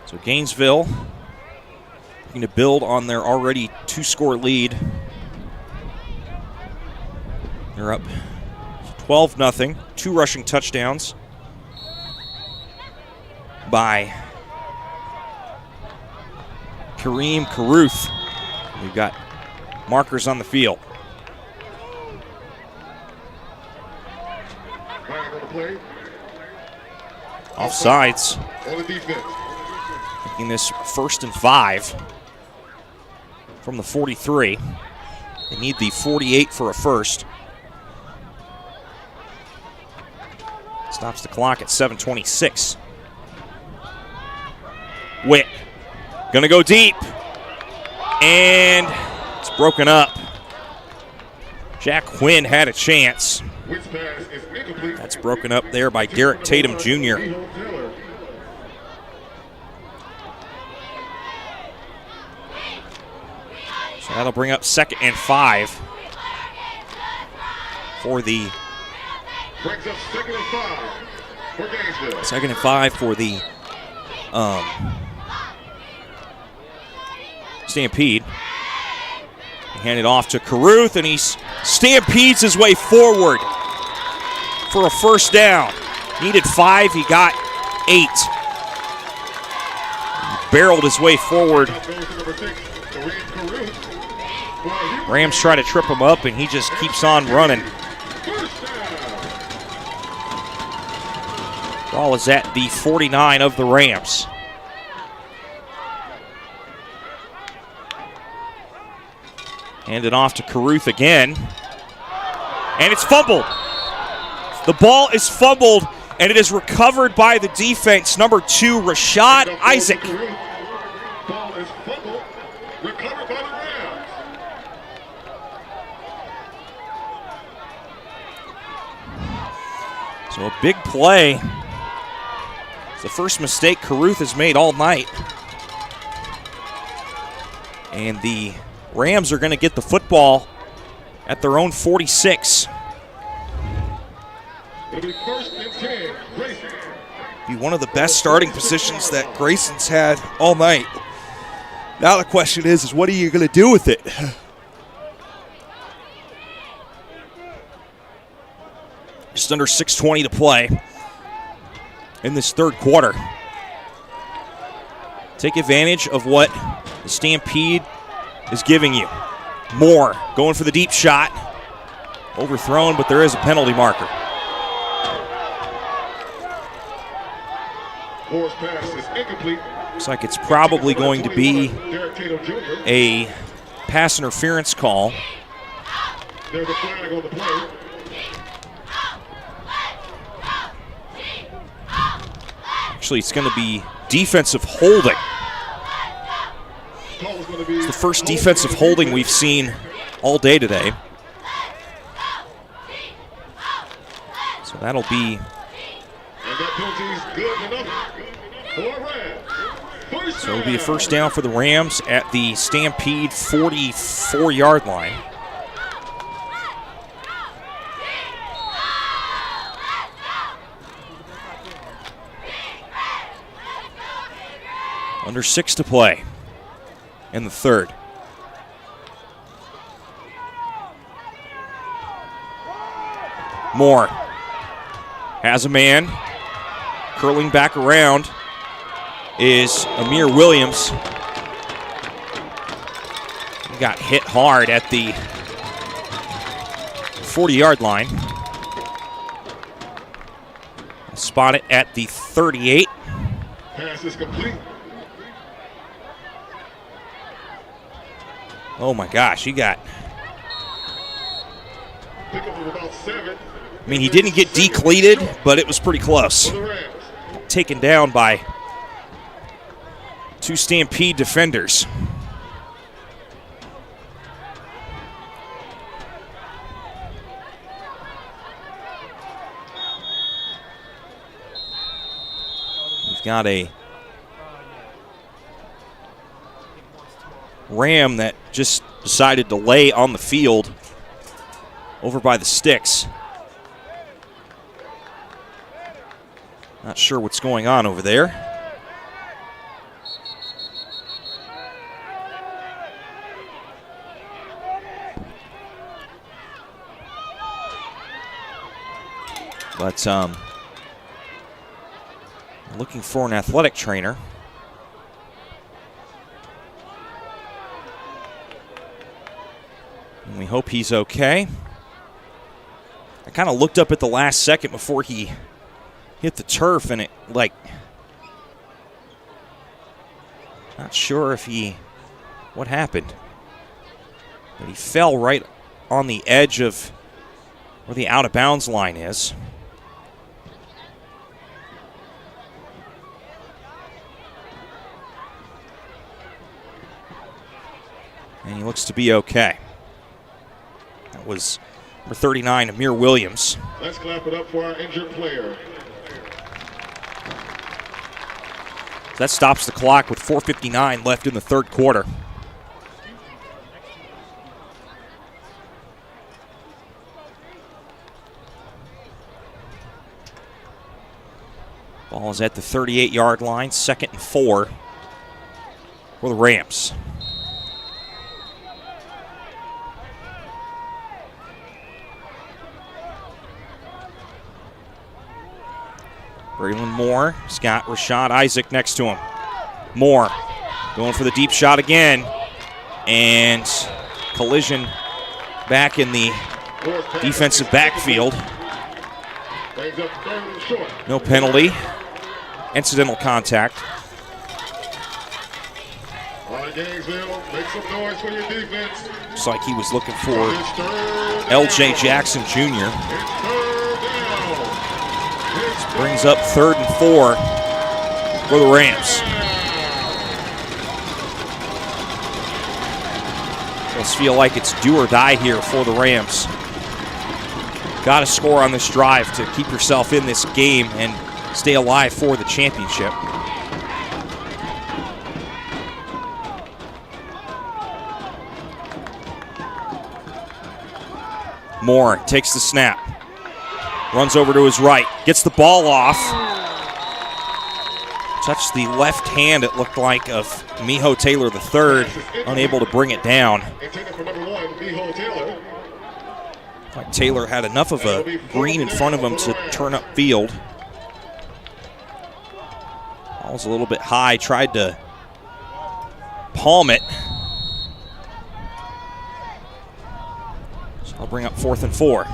So Gainesville looking to build on their already 2-score lead. They're up 12-0, 2 rushing touchdowns by Kareem Carruth. We've got markers on the field. Flag on the play. Offsides. On the defense. Making this 1st and 5 from the 43. They need the 48 for a first. Stops the clock at 7:26. Witt gonna go deep, and it's broken up. Jack Quinn had a chance. Which pass is incomplete. That's broken up there by Derek Tatum Jr. So that'll bring up 2nd and 5 for the Brings up 2nd and 5 for Gainesville. 2nd and 5 for the Stampede. He handed off to Carruth, and he stampedes his way forward for a first down. Needed 5, he got 8. He barreled his way forward. Rams try to trip him up, and he just keeps on running. Ball is at the 49 of the Rams. Handed off to Carruth again. And it's fumbled. The ball is fumbled, and it is recovered by the defense. Number 2, Rashad Isaac. Ball is fumbled. Recovered by the Rams. So a big play. It's the first mistake Carruth has made all night. And the Rams are going to get the football at their own 46. It'll be 1st and 10, Grayson. Be one of the best starting positions that Grayson's had all night. Now the question is what are you going to do with it? Just under 6:20 to play in this third quarter. Take advantage of what the Stampede is giving you. Moore going for the deep shot. Overthrown, but there is a penalty marker. Moore's pass is incomplete. Looks like it's probably going to be Derek Tatum Jr. a pass interference call. There's a flag on the play. Actually, it's going to be defensive holding. Call is going to be It's the first defensive holding we've seen all day today. So that'll be And that penalty is good enough for Rams. So it'll be a first down for the Rams at the Stampede 44-yard line. Under 6 to play in the third. Moore has a man curling back around. is Amir Williams. He got hit hard at the 40-yard line. Spot it at the 38. Pass is complete. Oh my gosh, he got... Pickup of about 7. I mean, he didn't get decleated, but it was pretty close. For the Rams. Taken down by 2 Stampede defenders. We've got a Ram that just decided to lay on the field over by the sticks. Not sure what's going on over there. But looking for an athletic trainer. And we hope he's okay. I kind of looked up at the last second before he hit the turf, and it, like, not sure if what happened. But he fell right on the edge of where the out-of-bounds line is. And he looks to be okay. That was number 39, Amir Williams. Let's clap it up for our injured player. That stops the clock with 4:59 left in the third quarter. Ball is at the 38-yard line, 2nd and 4 for the Rams. Braylon Moore, Scott Rashad Isaac next to him. Moore going for the deep shot again. And collision back in the defensive backfield. No penalty. Incidental contact. All right, Gainesville, make some noise for your defense. Looks like he was looking for L.J. Jackson Jr. Brings up 3rd and 4 for the Rams. Does feel like it's do or die here for the Rams. Got to score on this drive to keep yourself in this game and stay alive for the championship. Moore takes the snap. Runs over to his right, gets the ball off. Touched the left hand, it looked like, of Miho Taylor III, unable to bring it down. Like Taylor had enough of a green in front of him to turn up field. Ball's a little bit high, tried to palm it. So I'll bring up 4th and 4.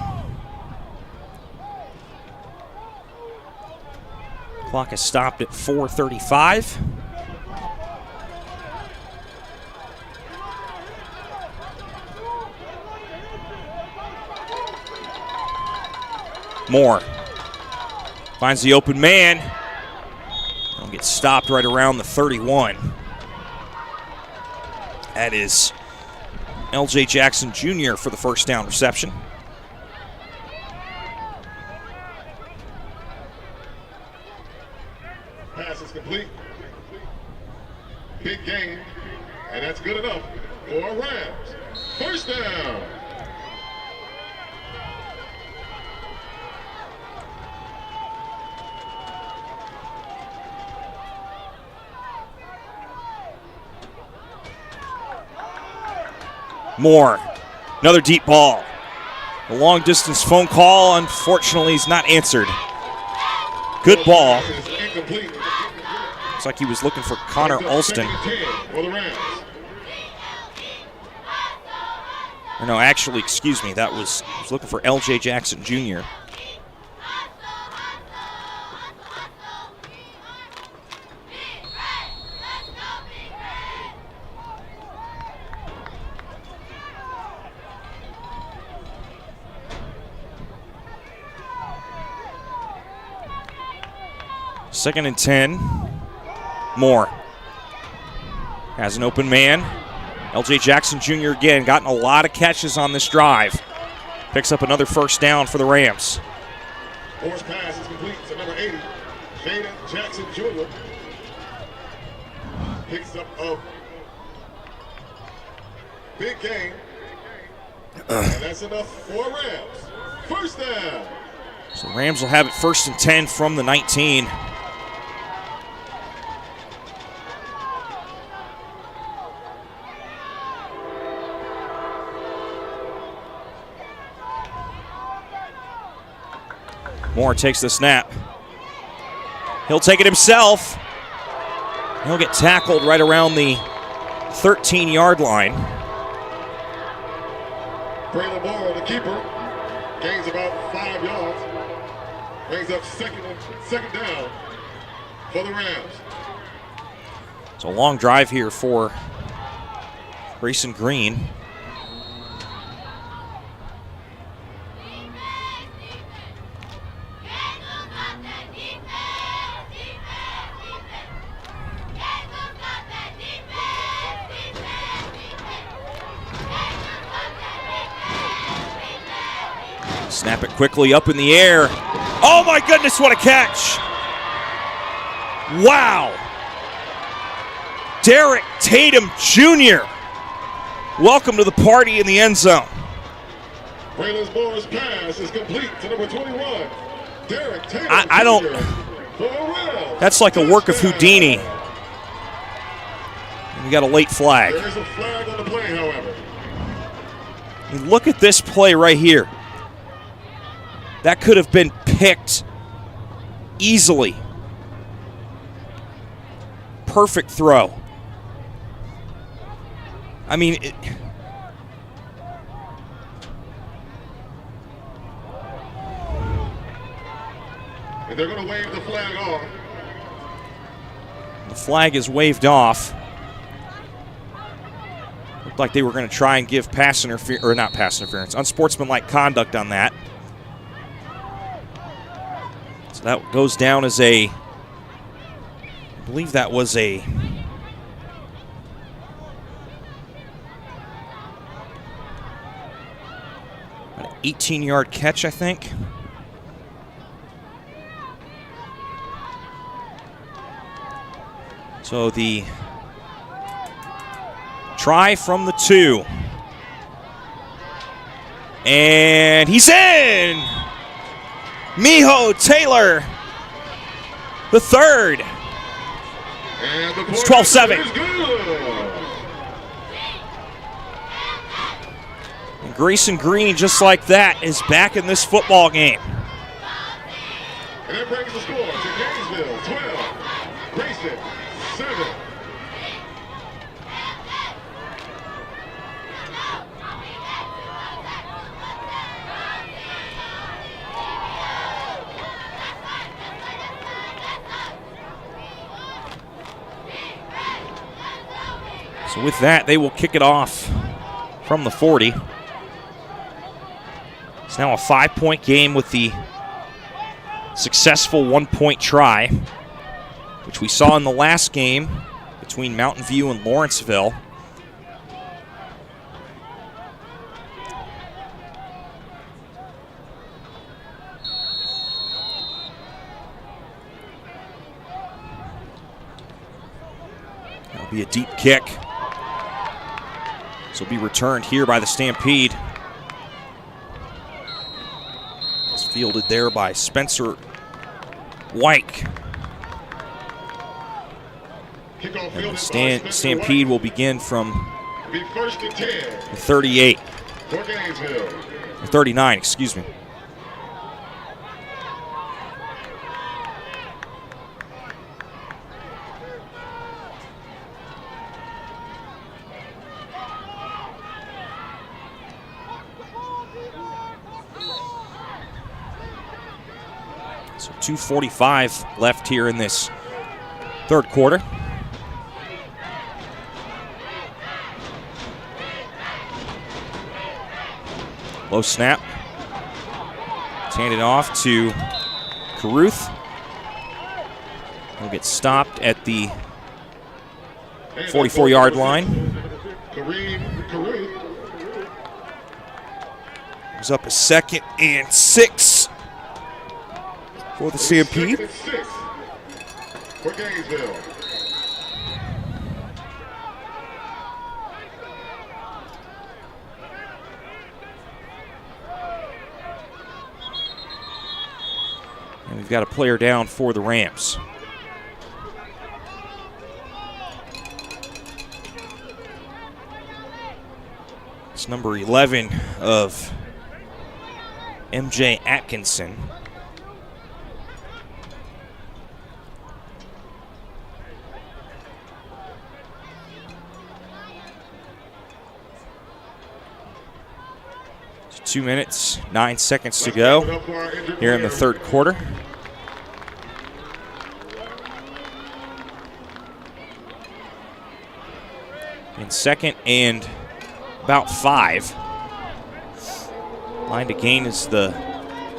Clock is stopped at 4:35. Moore finds the open man. He'll get stopped right around the 31. That is L.J. Jackson Jr. for the first down reception. Pass is complete. Big game, and that's good enough for Rams. First down. Moore, another deep ball. A long distance phone call, unfortunately, is not answered. Good ball. Looks like he was looking for Connor Alston. For the Rams. Or no, actually, excuse me, he was looking for L.J. Jackson Jr. Second and 10. Moore has an open man. L.J. Jackson Jr. again, gotten a lot of catches on this drive. Picks up another first down for the Rams. Moore's pass is complete to number 80, Jaden Jackson Jr. Picks up a big gain. And that's enough for Rams. First down. So Rams will have it first and 10 from the 19. Moore takes the snap. He'll take it himself. He'll get tackled right around the 13-yard line. Braylon Moore, the keeper, gains about 5 yards. Brings up second down for the Rams. It's a long drive here for Grayson Green. Snap it quickly up in the air. Oh my goodness, what a catch! Wow! Derek Tatum Jr. Welcome to the party in the end zone. Braylon Moore's pass is complete to number 21, Derek Tatum I don't. Jr. That's like a work of Houdini. We got a late flag. There is a flag on the play, however. And look at this play right here. That could have been picked easily. Perfect throw. I mean, And they're going to wave the flag off. the flag is waved off. Looked like they were going to try and give pass interference, or not pass interference, unsportsmanlike conduct on that. So that goes down as a, I believe that was a, an 18-yard catch, I think. So the try from the 2. And he's in! Miho Taylor, the third. And the It's 12-7. is good. And Grayson Green, just like that, is back in this football game. And that brings the score to Gainesville 12, Grayson 7. So with that, they will kick it off from the 40. It's now a 5-point game with the successful 1-point try, which we saw in the last game between Mountain View and Lawrenceville. That'll be a deep kick. This will be returned here by the Stampede. It's fielded there by Spencer Wyke. And the Stampede will begin from Be first and 10 the 38, for Gainesville. or 39, excuse me. So 2:45 left here in this third quarter. Low snap. It's handed off to Caruth. He'll get stopped at the 44-yard line. He's up a 2nd and 6 for the Stampede. For Gainesville. And we've got a player down for the Rams. It's number 11 of MJ Atkinson. It's 2 minutes, 9 seconds to go here in the third quarter. In 2nd and about 5. Line to gain is the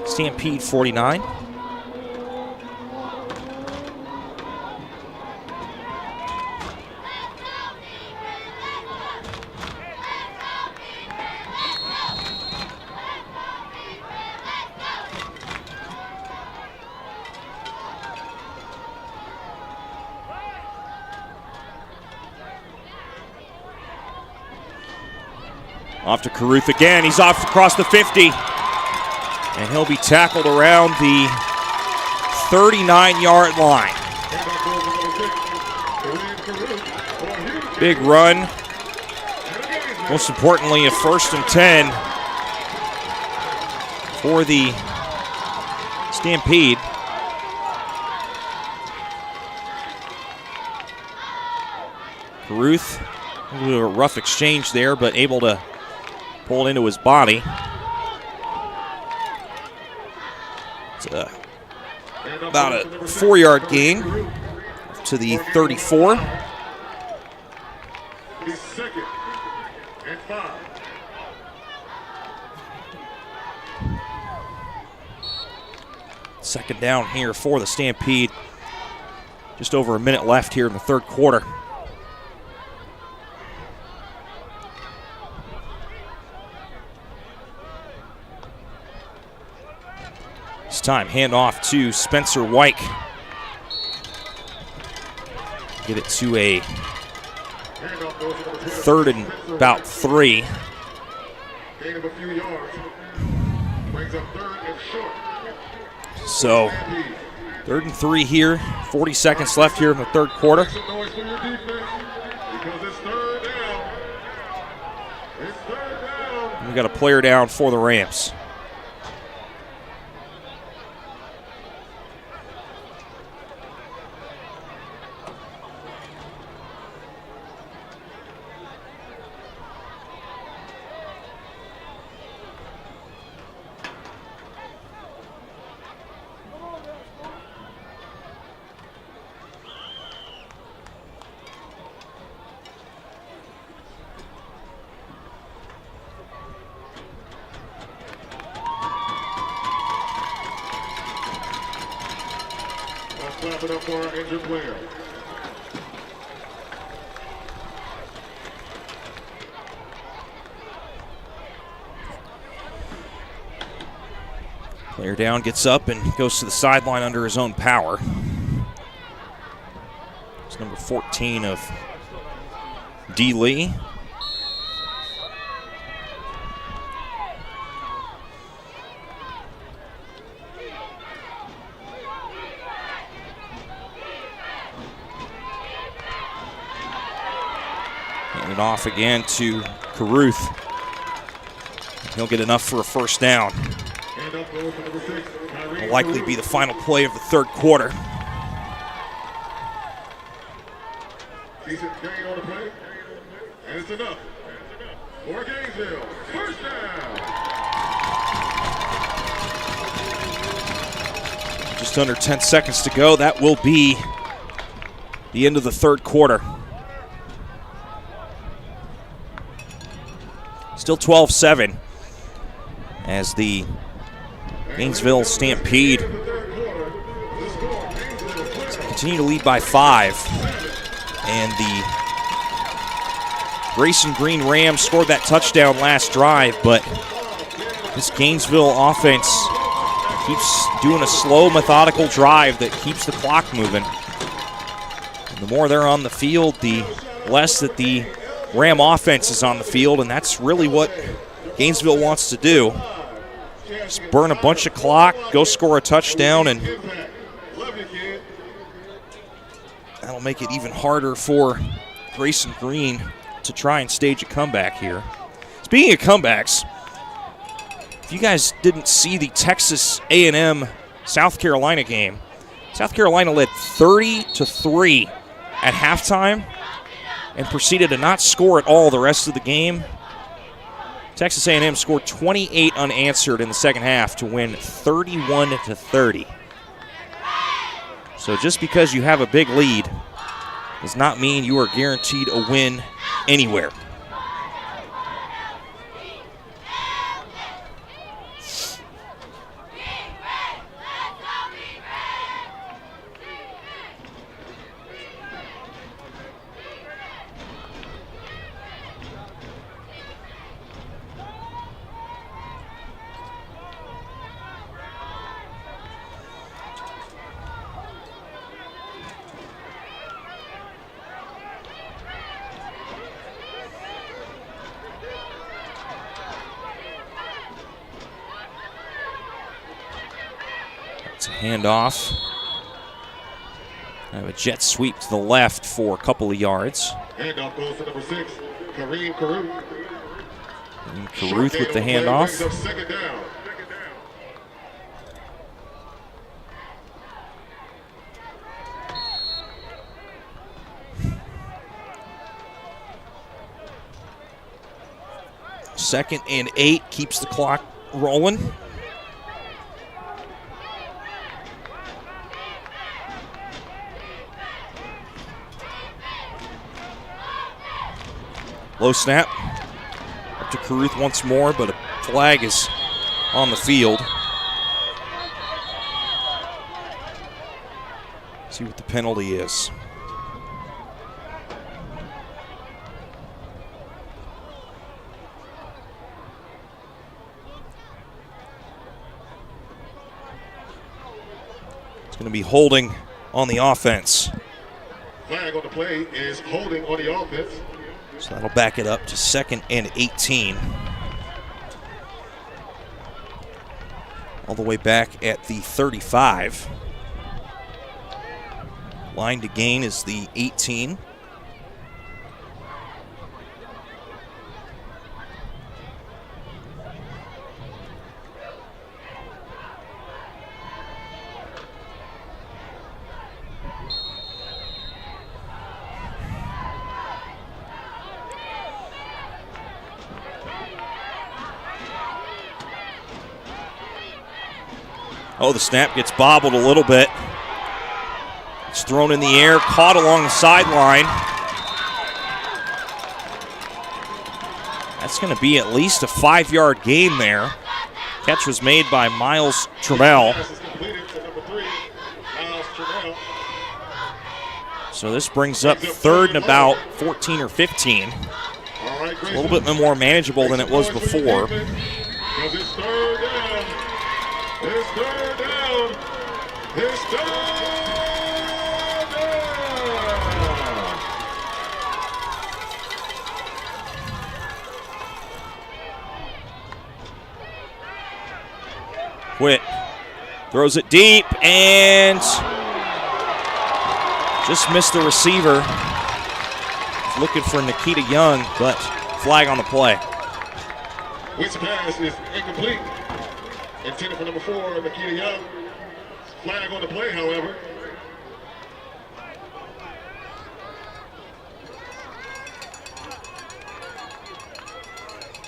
Stampede 49. Off to Caruth again. He's off across the 50. And he'll be tackled around the 39-yard line. Big run. Most importantly, a 1st and 10 for the Stampede. Caruth, a little bit of a rough exchange there, but able to pull into his body. It's about a 4-yard gain to the 34. He's 2nd and 5. Second down here for the Stampede. Just over a minute left here in the third quarter. This time, handoff to Spencer Wyke. Get it to a 3rd and about 3. Gain of a few yards. Brings up 3rd and short. So, 3rd and 3 here. 40 seconds left here in the third quarter. Make some noise for your defense because it's 3rd down. It's 3rd down. And we got a player down for the Rams. Clap it up for our injured player. Player down, gets up, and goes to the sideline under his own power. It's number 14 of D. Lee. It off again to Caruth. He'll get enough for a 1st down. Will likely be the final play of the third quarter. Decent gain on the play, and it's enough for Gainesville. 1st down. Just Just under 10 seconds to go. That will be the end of the third quarter. Still 12-7 as the Gainesville Stampede continue to lead by 5. And the Grayson Green Rams scored that touchdown last drive, but this Gainesville offense keeps doing a slow, methodical drive that keeps the clock moving. And the more they're on the field, the less that the Ram offense is on the field, and that's really what Gainesville wants to do. Just burn a bunch of clock, go score a touchdown, and that'll make it even harder for Grayson Green to try and stage a comeback here. Speaking of comebacks, if you guys didn't see the Texas A&M South Carolina game, South Carolina led 30-3 at halftime and proceeded to not score at all the rest of the game. Texas A&M scored 28 unanswered in the second half to win 31-30. So just because you have a big lead does not mean you are guaranteed a win anywhere. Handoff. Have a jet sweep to the left for a couple of yards. Handoff goes to number 6, Kareem Caruth. And Caruth with the handoff. Second down. Second and 8 keeps the clock rolling. Low snap. Up to Caruth once more, but a flag is on the field. See what the penalty is. It's going to be holding on the offense. Flag on the play is holding on the offense. So that'll back it up to 2nd and 18. All the way back at the 35. Line to gain is the 18. Oh, the snap gets bobbled a little bit. It's thrown in the air, caught along the sideline. That's going to be at least a 5-yard gain there. Catch was made by Miles Trammell. So this brings up 3rd and about 14 or 15. It's a little bit more manageable than it was before. It's third down. It's third down. It's third down. Quit. Throws it deep and just missed the receiver. He's looking for Nikita Young, but flag on the play. Which pass is incomplete. Intended for number 4, Nikita Young. Flag on the play, however.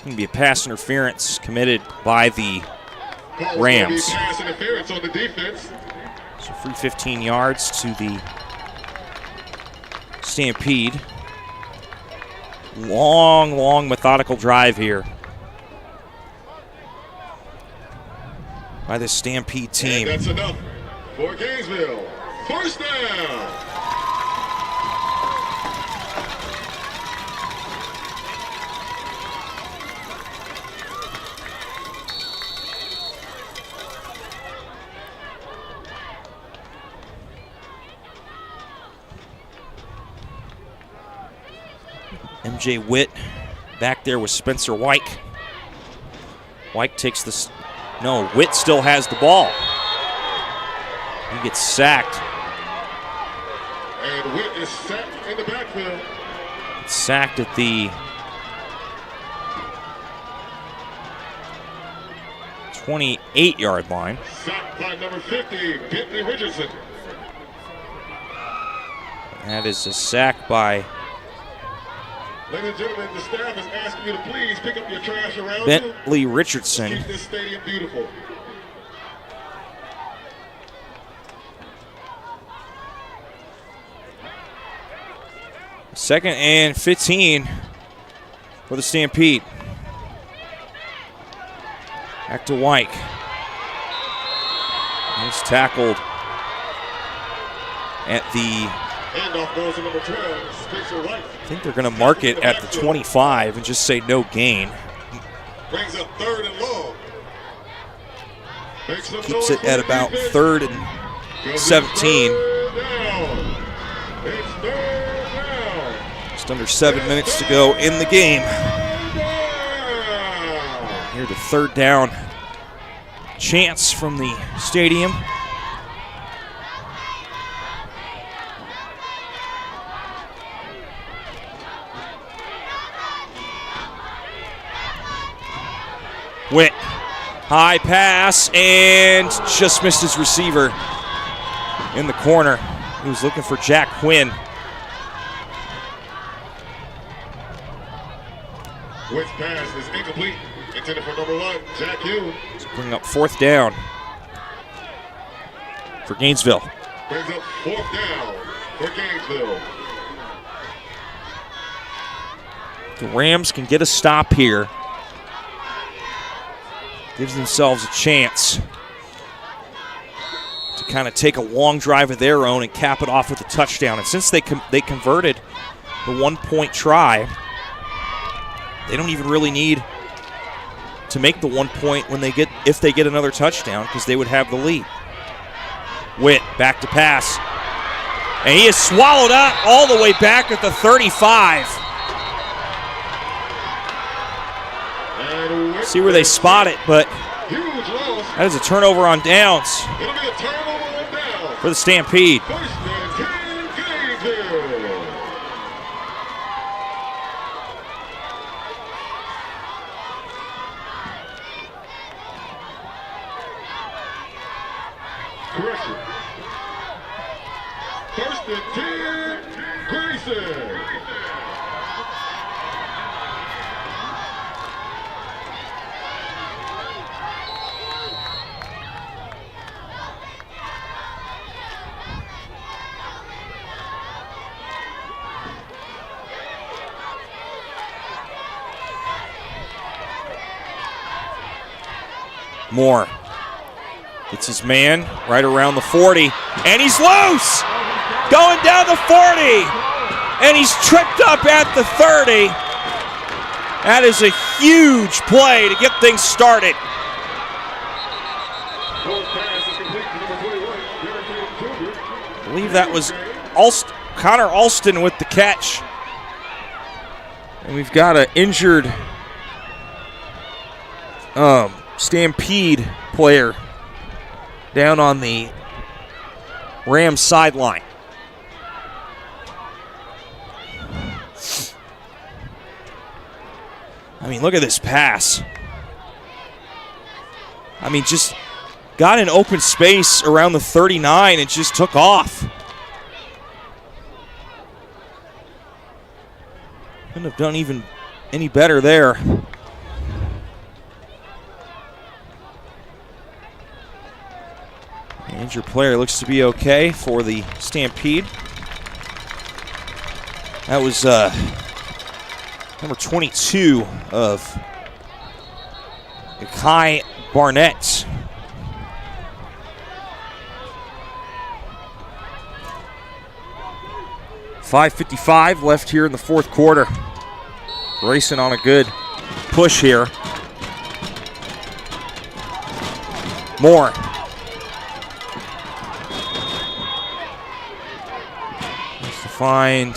Going to be a pass interference committed by the Rams. Pass interference on the defense. So free 15 yards to the Stampede. Long, methodical drive here by the Stampede team. And that's enough for Gainesville. First down. MJ Witt back there with Spencer Wyke. Wyke takes this. No, Witt still has the ball. He gets sacked. And Witt is sacked in the backfield. Sacked at the 28-yard line. Sacked by number 50, Bentley Richardson. That is a sack by Ladies and gentlemen, the staff is asking you to please pick up your trash around Bentley you. Richardson. Keep this stadium beautiful. Second and 15 for the Stampede. Back to Wyke. He's tackled at the, Handoff goes to number 12, Spencer Wyke. I think they're going to mark it at the 25 and just say no gain. Brings up 3rd and long. Keeps it at about 3rd and 17. It's 3rd down. Just under 7 minutes to go in the game. Here the 3rd down chance from the stadium. Witt, high pass, and just missed his receiver in the corner. He was looking for Jack Quinn. Witt's pass is incomplete. Intended for number 1, Jack Hughes. Bring up 4th down for Gainesville. Brings up 4th down for Gainesville. The Rams can get a stop here. Gives themselves a chance to kind of take a long drive of their own and cap it off with a touchdown. And since they converted the 1-point try, they don't even really need to make the 1 point if they get another touchdown, because they would have the lead. Witt back to pass, and he is swallowed up all the way back at the 35. See where they spot it, but that is a turnover on downs It'll be a turnover on down. for the Stampede. First and 10, Gainesville. Correction. First and 10, Grayson. Moore gets his man right around the 40, and he's loose! Going down the 40, and he's tripped up at the 30. That is a huge play to get things started. I believe that was Connor Alston with the catch. And we've got an injured Stampede player down on the Rams sideline. I mean, look at this pass. I mean, just got in open space around the 39 and just took off. Couldn't have done even any better there. Injured player looks to be okay for the Stampede. That was number 22 of Kai Barnett. .555 left here in the fourth quarter. Grayson on a good push here. Moore. Has to find.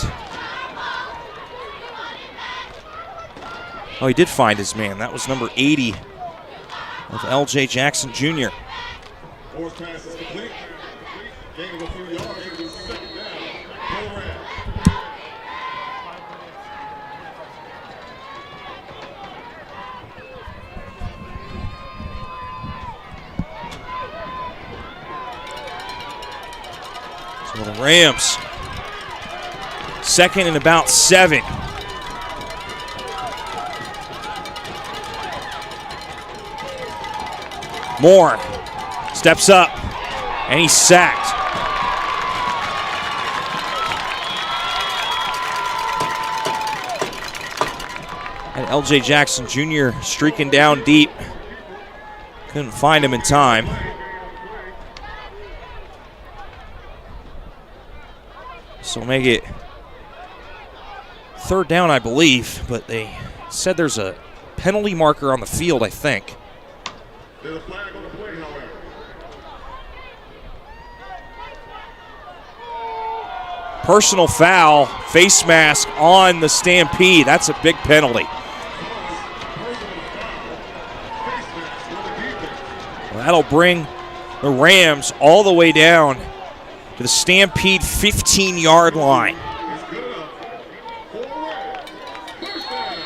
Oh, he did find his man. That was number 80 of LJ Jackson Jr. Fourth pass is complete. Gain a few yards. It is second down. Go around. So the Rams, second and about 7. Moore steps up, and he's sacked. And LJ Jackson Jr. streaking down deep. Couldn't find him in time. So make it third down, I believe, but they said there's a penalty marker on the field, I think. There's a flag on the play, however. Personal foul, face mask on the Stampede. That's a big penalty. Well, that'll bring the Rams all the way down to the Stampede 15-yard line. It's good enough. 4 Rams. First down.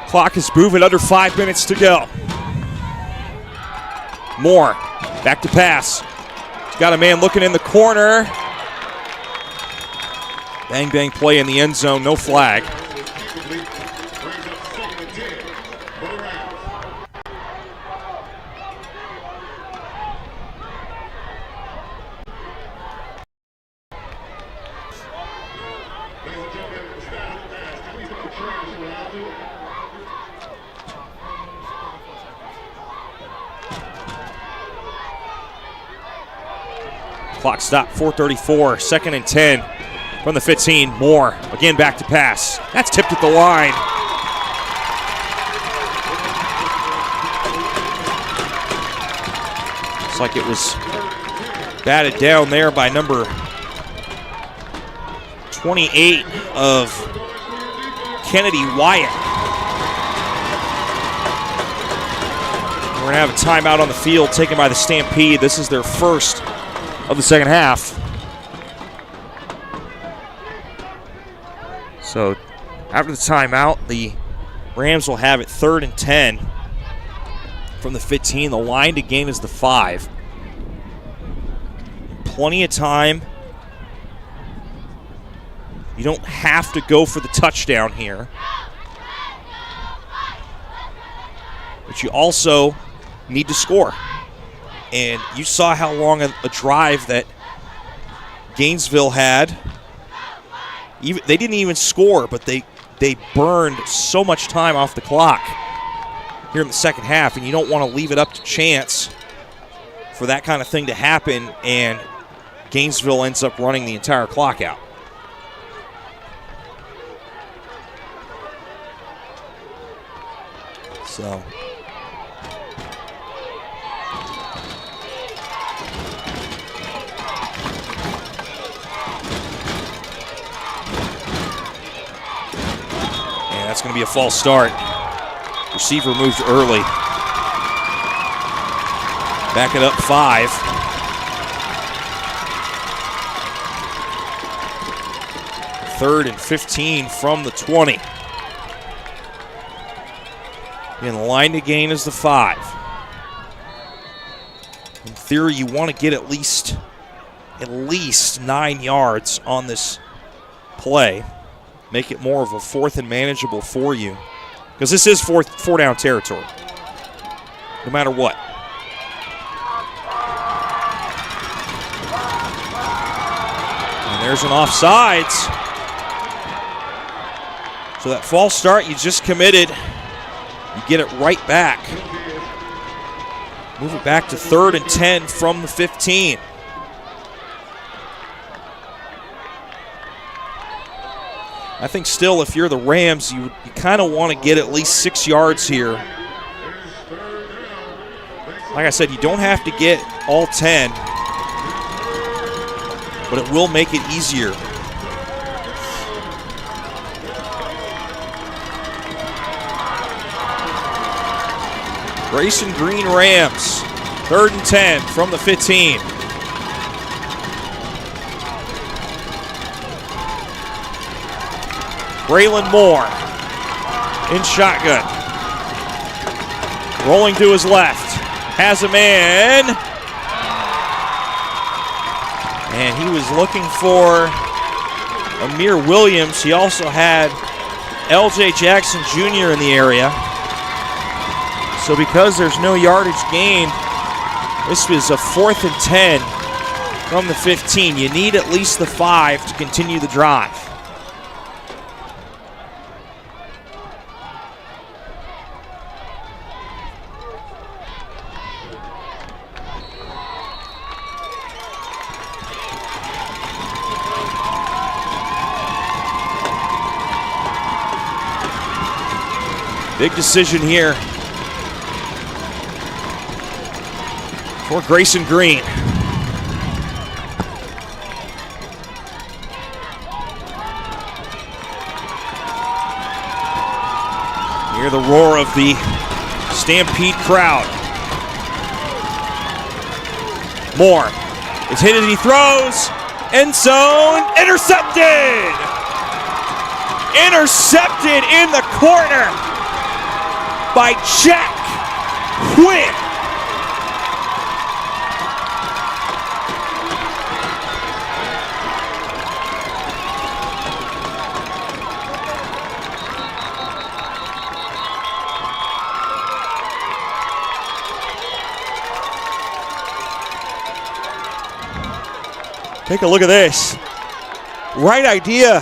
Clock is moving, under 5 minutes to go. Moore, back to pass. He's got a man looking in the corner. Bang, bang play in the end zone, no flag. Brings up second and 10 for the Rams. Ladies and gentlemen, the style of the pass. Can we start trash when I do? Clock stop, 4:34, second and 10 from the 15. Moore, again back to pass. That's tipped at the line. Looks like it was batted down there by number 28 of Kennedy Wyatt. We're going to have a timeout on the field taken by the Stampede. This is their first of the second half. So after the timeout, the Rams will have it 3rd and 10 from the 15. The line to gain is the 5. Plenty of time. You don't have to go for the touchdown here. But you also need to score. And you saw how long a drive that Gainesville had. They didn't even score, but they burned so much time off the clock here in the second half, and you don't want to leave it up to chance for that kind of thing to happen, and Gainesville ends up running the entire clock out. So that's going to be a false start. Receiver moved early. Back it up 5. Third and 15 from the 20. And the line to gain is the 5. In theory, you want to get at least 9 yards on this play. make it more of a fourth and manageable for you. Because this is four down territory, no matter what. And there's an offsides. So that false start you just committed, you get it right back. Move it back to 3rd and 10 from the 15. I think still, if you're the Rams, you kind of want to get at least 6 yards here. Like I said, you don't have to get all 10, but it will make it easier. Grayson Green Rams, 3rd and 10 from the 15. Braylon Moore in shotgun. Rolling to his left. Has a man. And he was looking for Amir Williams. He also had L.J. Jackson Jr. in the area. So because there's no yardage gained, this was a 4th and 10 from the 15. You need at least the 5 to continue the drive. Big decision here for Grayson Green. Hear the roar of the Stampede crowd. Moore is hit and he throws. End zone, intercepted! Intercepted in the corner by Jack Quinn. Take a look at this. Right idea.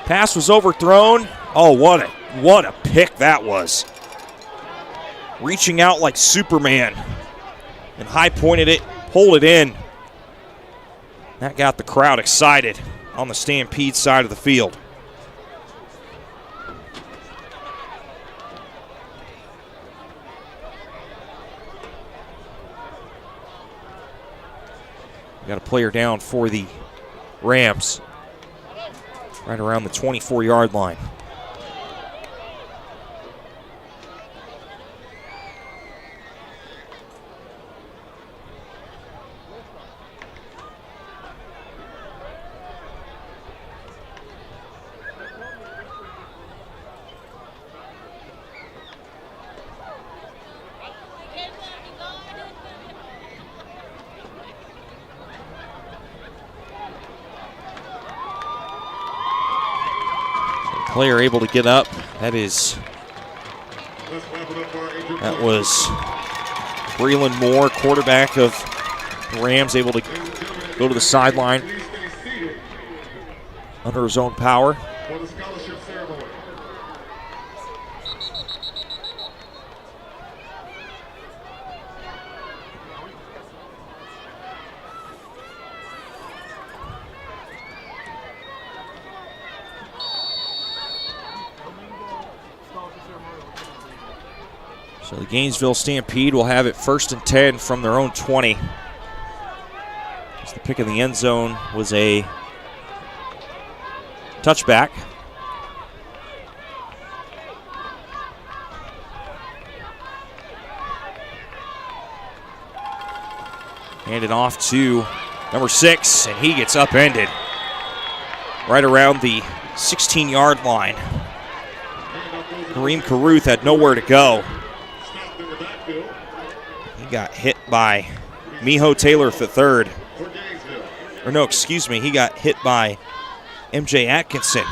Pass was overthrown. Oh, what a pick that was. Reaching out like Superman and high pointed it, pulled it in. That got the crowd excited on the Stampede side of the field. We got a player down for the Rams right around the 24-yard line. Player able to get up. That was Braylon Moore, quarterback of the Rams, able to go to the sideline under his own power. So the Gainesville Stampede will have it 1st and 10 from their own 20. As the pick in the end zone was a touchback. Handed off to number 6, and he gets upended right around the 16-yard line. Kareem Carruth had nowhere to go. He got hit by Miho Taylor III. Or no, excuse me, he got hit by MJ Atkinson.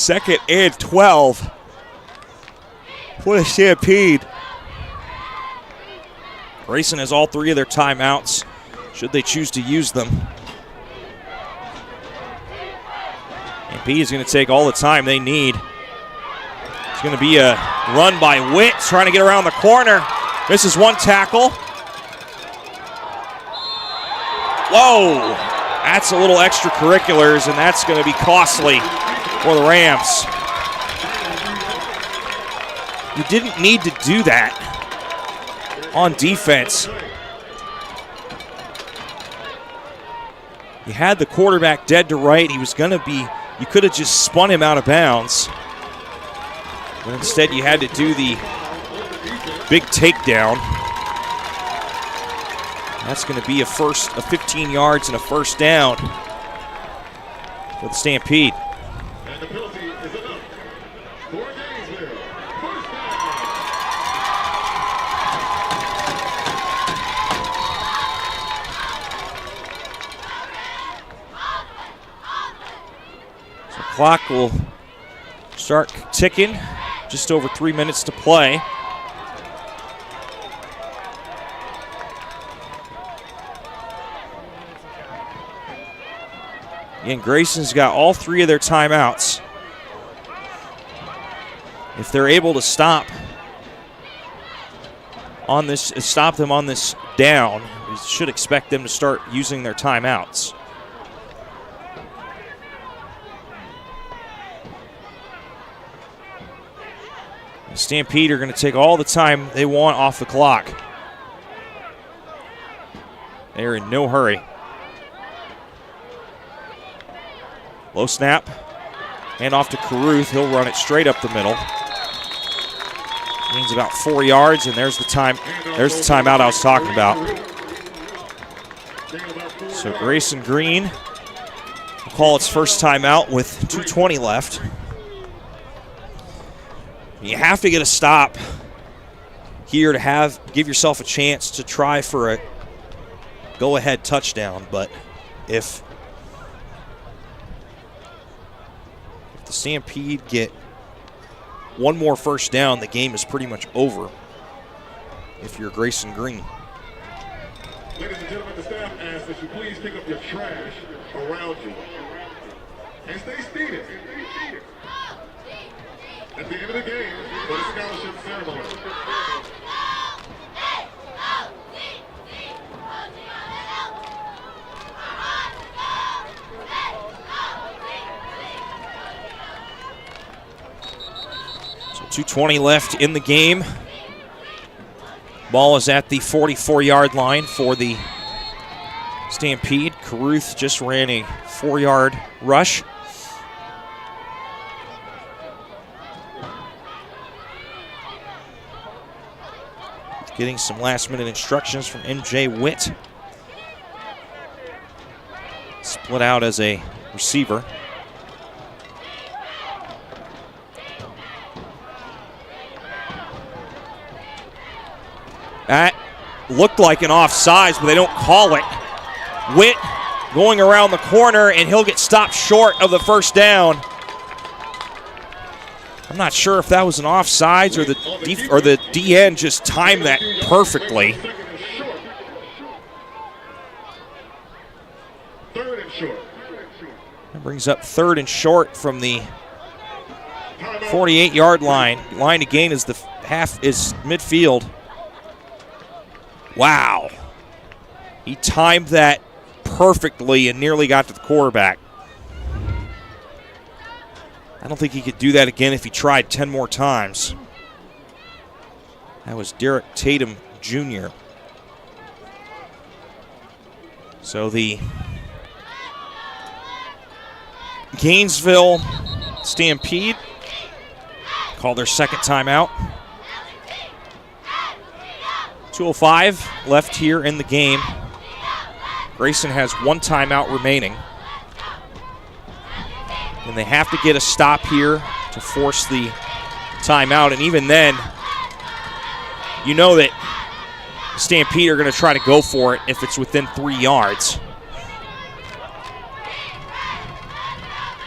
2nd and 12. What a stampede. Grayson has all 3 of their timeouts, should they choose to use them. Stampede is going to take all the time they need. It's going to be a run by Witt, trying to get around the corner. Misses 1 tackle. Whoa, that's a little extracurriculars, and that's going to be costly for the Rams. You didn't need to do that on defense. You had the quarterback dead to right. He was going to be, you could have just spun him out of bounds. But instead you had to do the big takedown. That's going to be a 15 yards and a first down for the Stampede. And the penalty is enough for Gainesville. First down. So clock will start ticking. Just over 3 minutes to play. Again, Grayson's got all 3 of their timeouts. If they're able to stop them on this down, we should expect them to start using their timeouts. The Stampede are going to take all the time they want off the clock. They're in no hurry. Low snap, hand off to Caruth. He'll run it straight up the middle. Gains about 4 yards, and there's the time. There's the timeout I was talking about. So Grayson Green will call its first timeout with 2:20 left. You have to get a stop here to give yourself a chance to try for a go-ahead touchdown, but if the Stampede get one more first down, the game is pretty much over if you're Grayson Green. Ladies and gentlemen, the staff asks that you please pick up your trash around you and stay seated at the end of the game for the scholarship ceremony. So 2:20 left in the game. Ball is at the 44-yard line for the Stampede. Caruth just ran a 4-yard rush. Getting some last-minute instructions from MJ Witt. Split out as a receiver. That looked like an offsides, but they don't call it. Witt going around the corner, and he'll get stopped short of the first down. I'm not sure if that was an offsides or the DN just timed that perfectly. Third and short. That brings up 3rd and short from the 48-yard line. Line to gain is midfield. Wow. He timed that perfectly and nearly got to the quarterback. I don't think he could do that again if he tried 10 more times. That was Derek Tatum Jr. So the Gainesville Stampede call their second timeout. 2:05 left here in the game. Grayson has 1 timeout remaining. And they have to get a stop here to force the timeout. And even then, you know that Stampede are going to try to go for it if it's within 3 yards.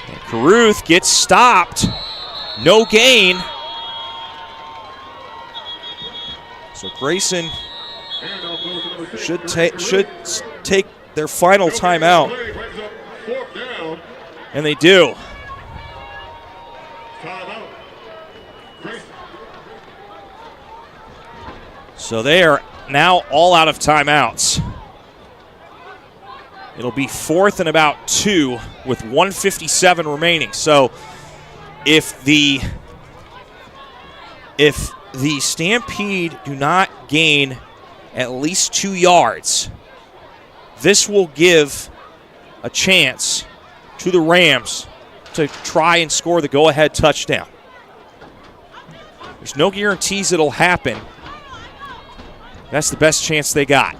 And Caruth gets stopped. No gain. So Grayson should take their final timeout. And they do. So they are now all out of timeouts. It'll be 4th and about 2 with 1:57 remaining. So if the Stampede do not gain at least 2 yards, this will give a chance to the Rams to try and score the go-ahead touchdown. There's no guarantees it'll happen. That's the best chance they got.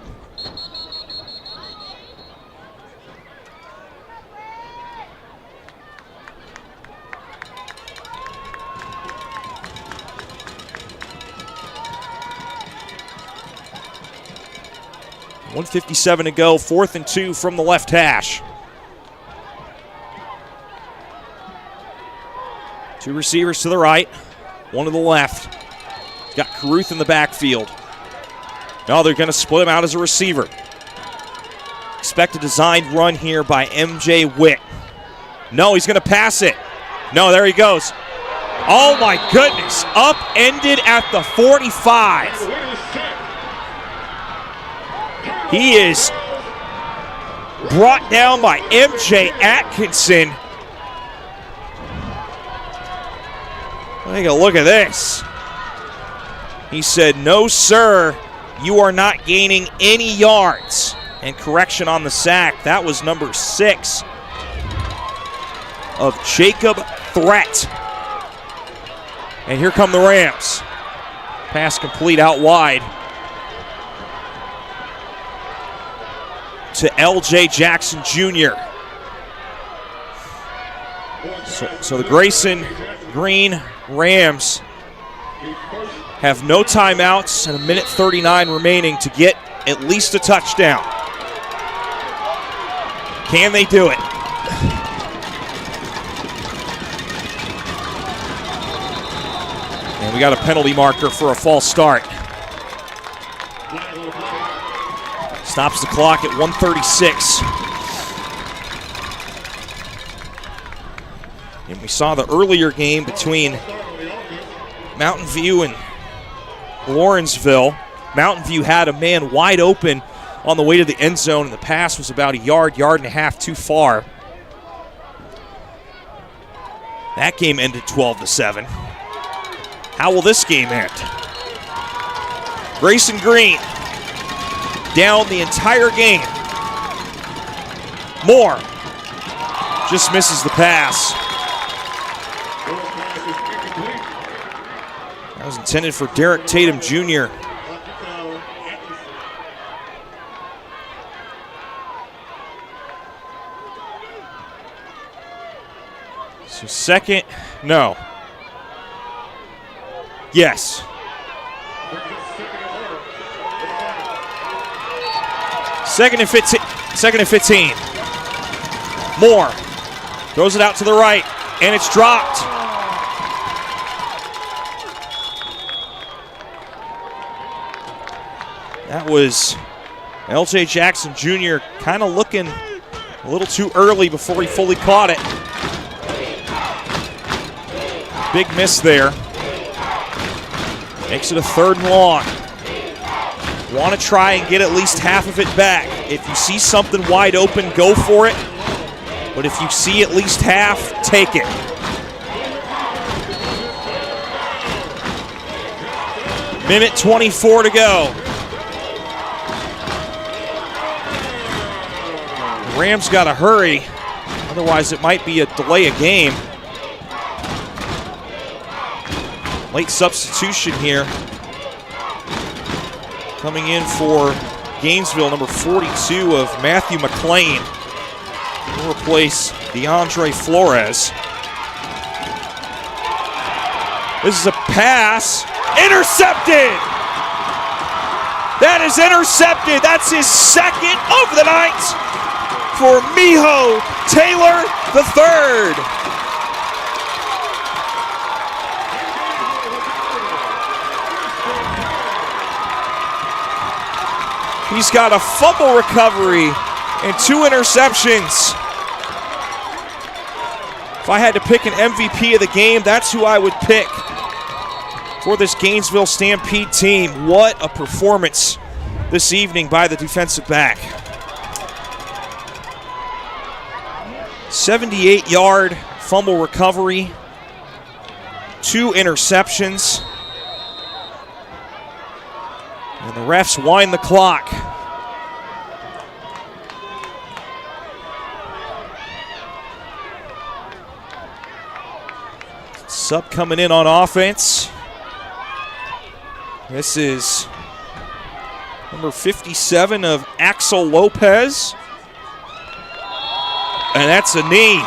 .157 to go, 4th and 2 from the left hash. 2 receivers to the right, 1 to the left. Got Caruth in the backfield. No, they're going to split him out as a receiver. Expect a designed run here by MJ Witt. No, he's going to pass it. No, there he goes. Oh my goodness, upended at the 45. He is brought down by MJ Atkinson. Take a look at this. He said, no, sir, you are not gaining any yards. And correction on the sack. That was number 6 of Jacob Threat. And here come the Rams. Pass complete out wide to L.J. Jackson Jr. So the Grayson Green Rams have no timeouts and 1:39 remaining to get at least a touchdown. Can they do it? And we got a penalty marker for a false start. Stops the clock at 1:36. And we saw the earlier game between Mountain View and Lawrenceville. Mountain View had a man wide open on the way to the end zone, and the pass was about a yard and a half too far. That game ended 12-7. How will this game end? Grayson Green down the entire game. Moore just misses the pass. That was intended for Derek Tatum Jr. So second, no. Yes. Second and 15. Moore throws it out to the right, and it's dropped. That was L.J. Jackson Jr. kind of looking a little too early before he fully caught it. Big miss there. Makes it a 3rd and long. Want to try and get at least half of it back. If you see something wide open, go for it. But if you see at least half, take it. Minute 24 to go. The Rams got to hurry. Otherwise, it might be a delay of game. Late substitution here. Coming in for Gainesville, number 42 of Matthew McLean. He'll replace DeAndre Flores. This is a pass. Intercepted! That is intercepted. That's his 2nd of the night for Miho Taylor III. He's got a fumble recovery and 2 interceptions. If I had to pick an MVP of the game, that's who I would pick for this Gainesville Stampede team. What a performance this evening by the defensive back. 78-yard fumble recovery, 2 interceptions. And the refs wind the clock. Sub coming in on offense. This is number 57 of Axel Lopez. And that's a knee.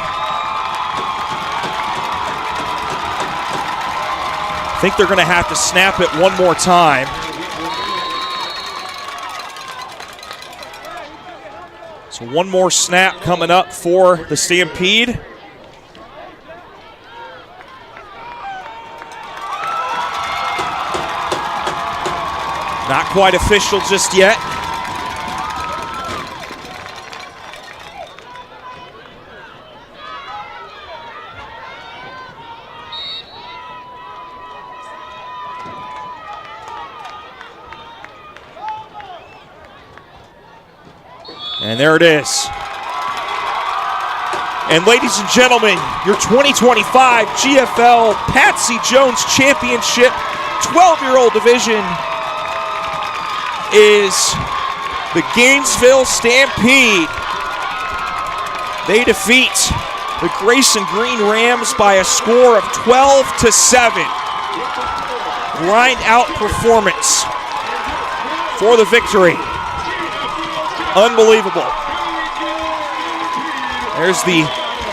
I think they're going to have to snap it one more time. So one more snap coming up for the Stampede. Not quite official just yet. And there it is. And ladies and gentlemen, your 2025 GFL Patsy Jones Championship 12-year-old division is the Gainesville Stampede. They defeat the Grayson Green Rams by a score of 12-7. Grind out performance for the victory. Unbelievable. There's the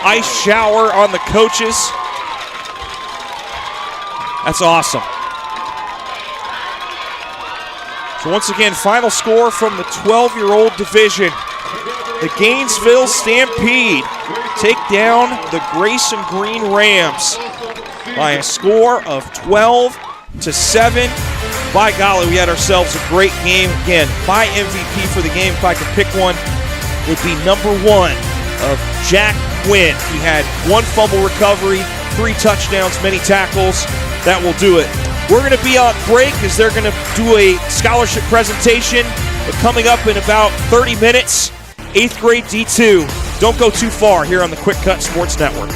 ice shower on the coaches. That's awesome. So once again, final score from the 12-year-old division. The Gainesville Stampede take down the Grayson Green Rams by a score of 12-7. By golly, we had ourselves a great game. Again, my MVP for the game, if I could pick one, would be number 1 of Jack Quinn. He had 1 fumble recovery, 3 touchdowns, many tackles. That will do it. We're going to be on break as they're going to do a scholarship presentation. But coming up in about 30 minutes, 8th grade D2. Don't go too far here on the QwikCut Sports Network.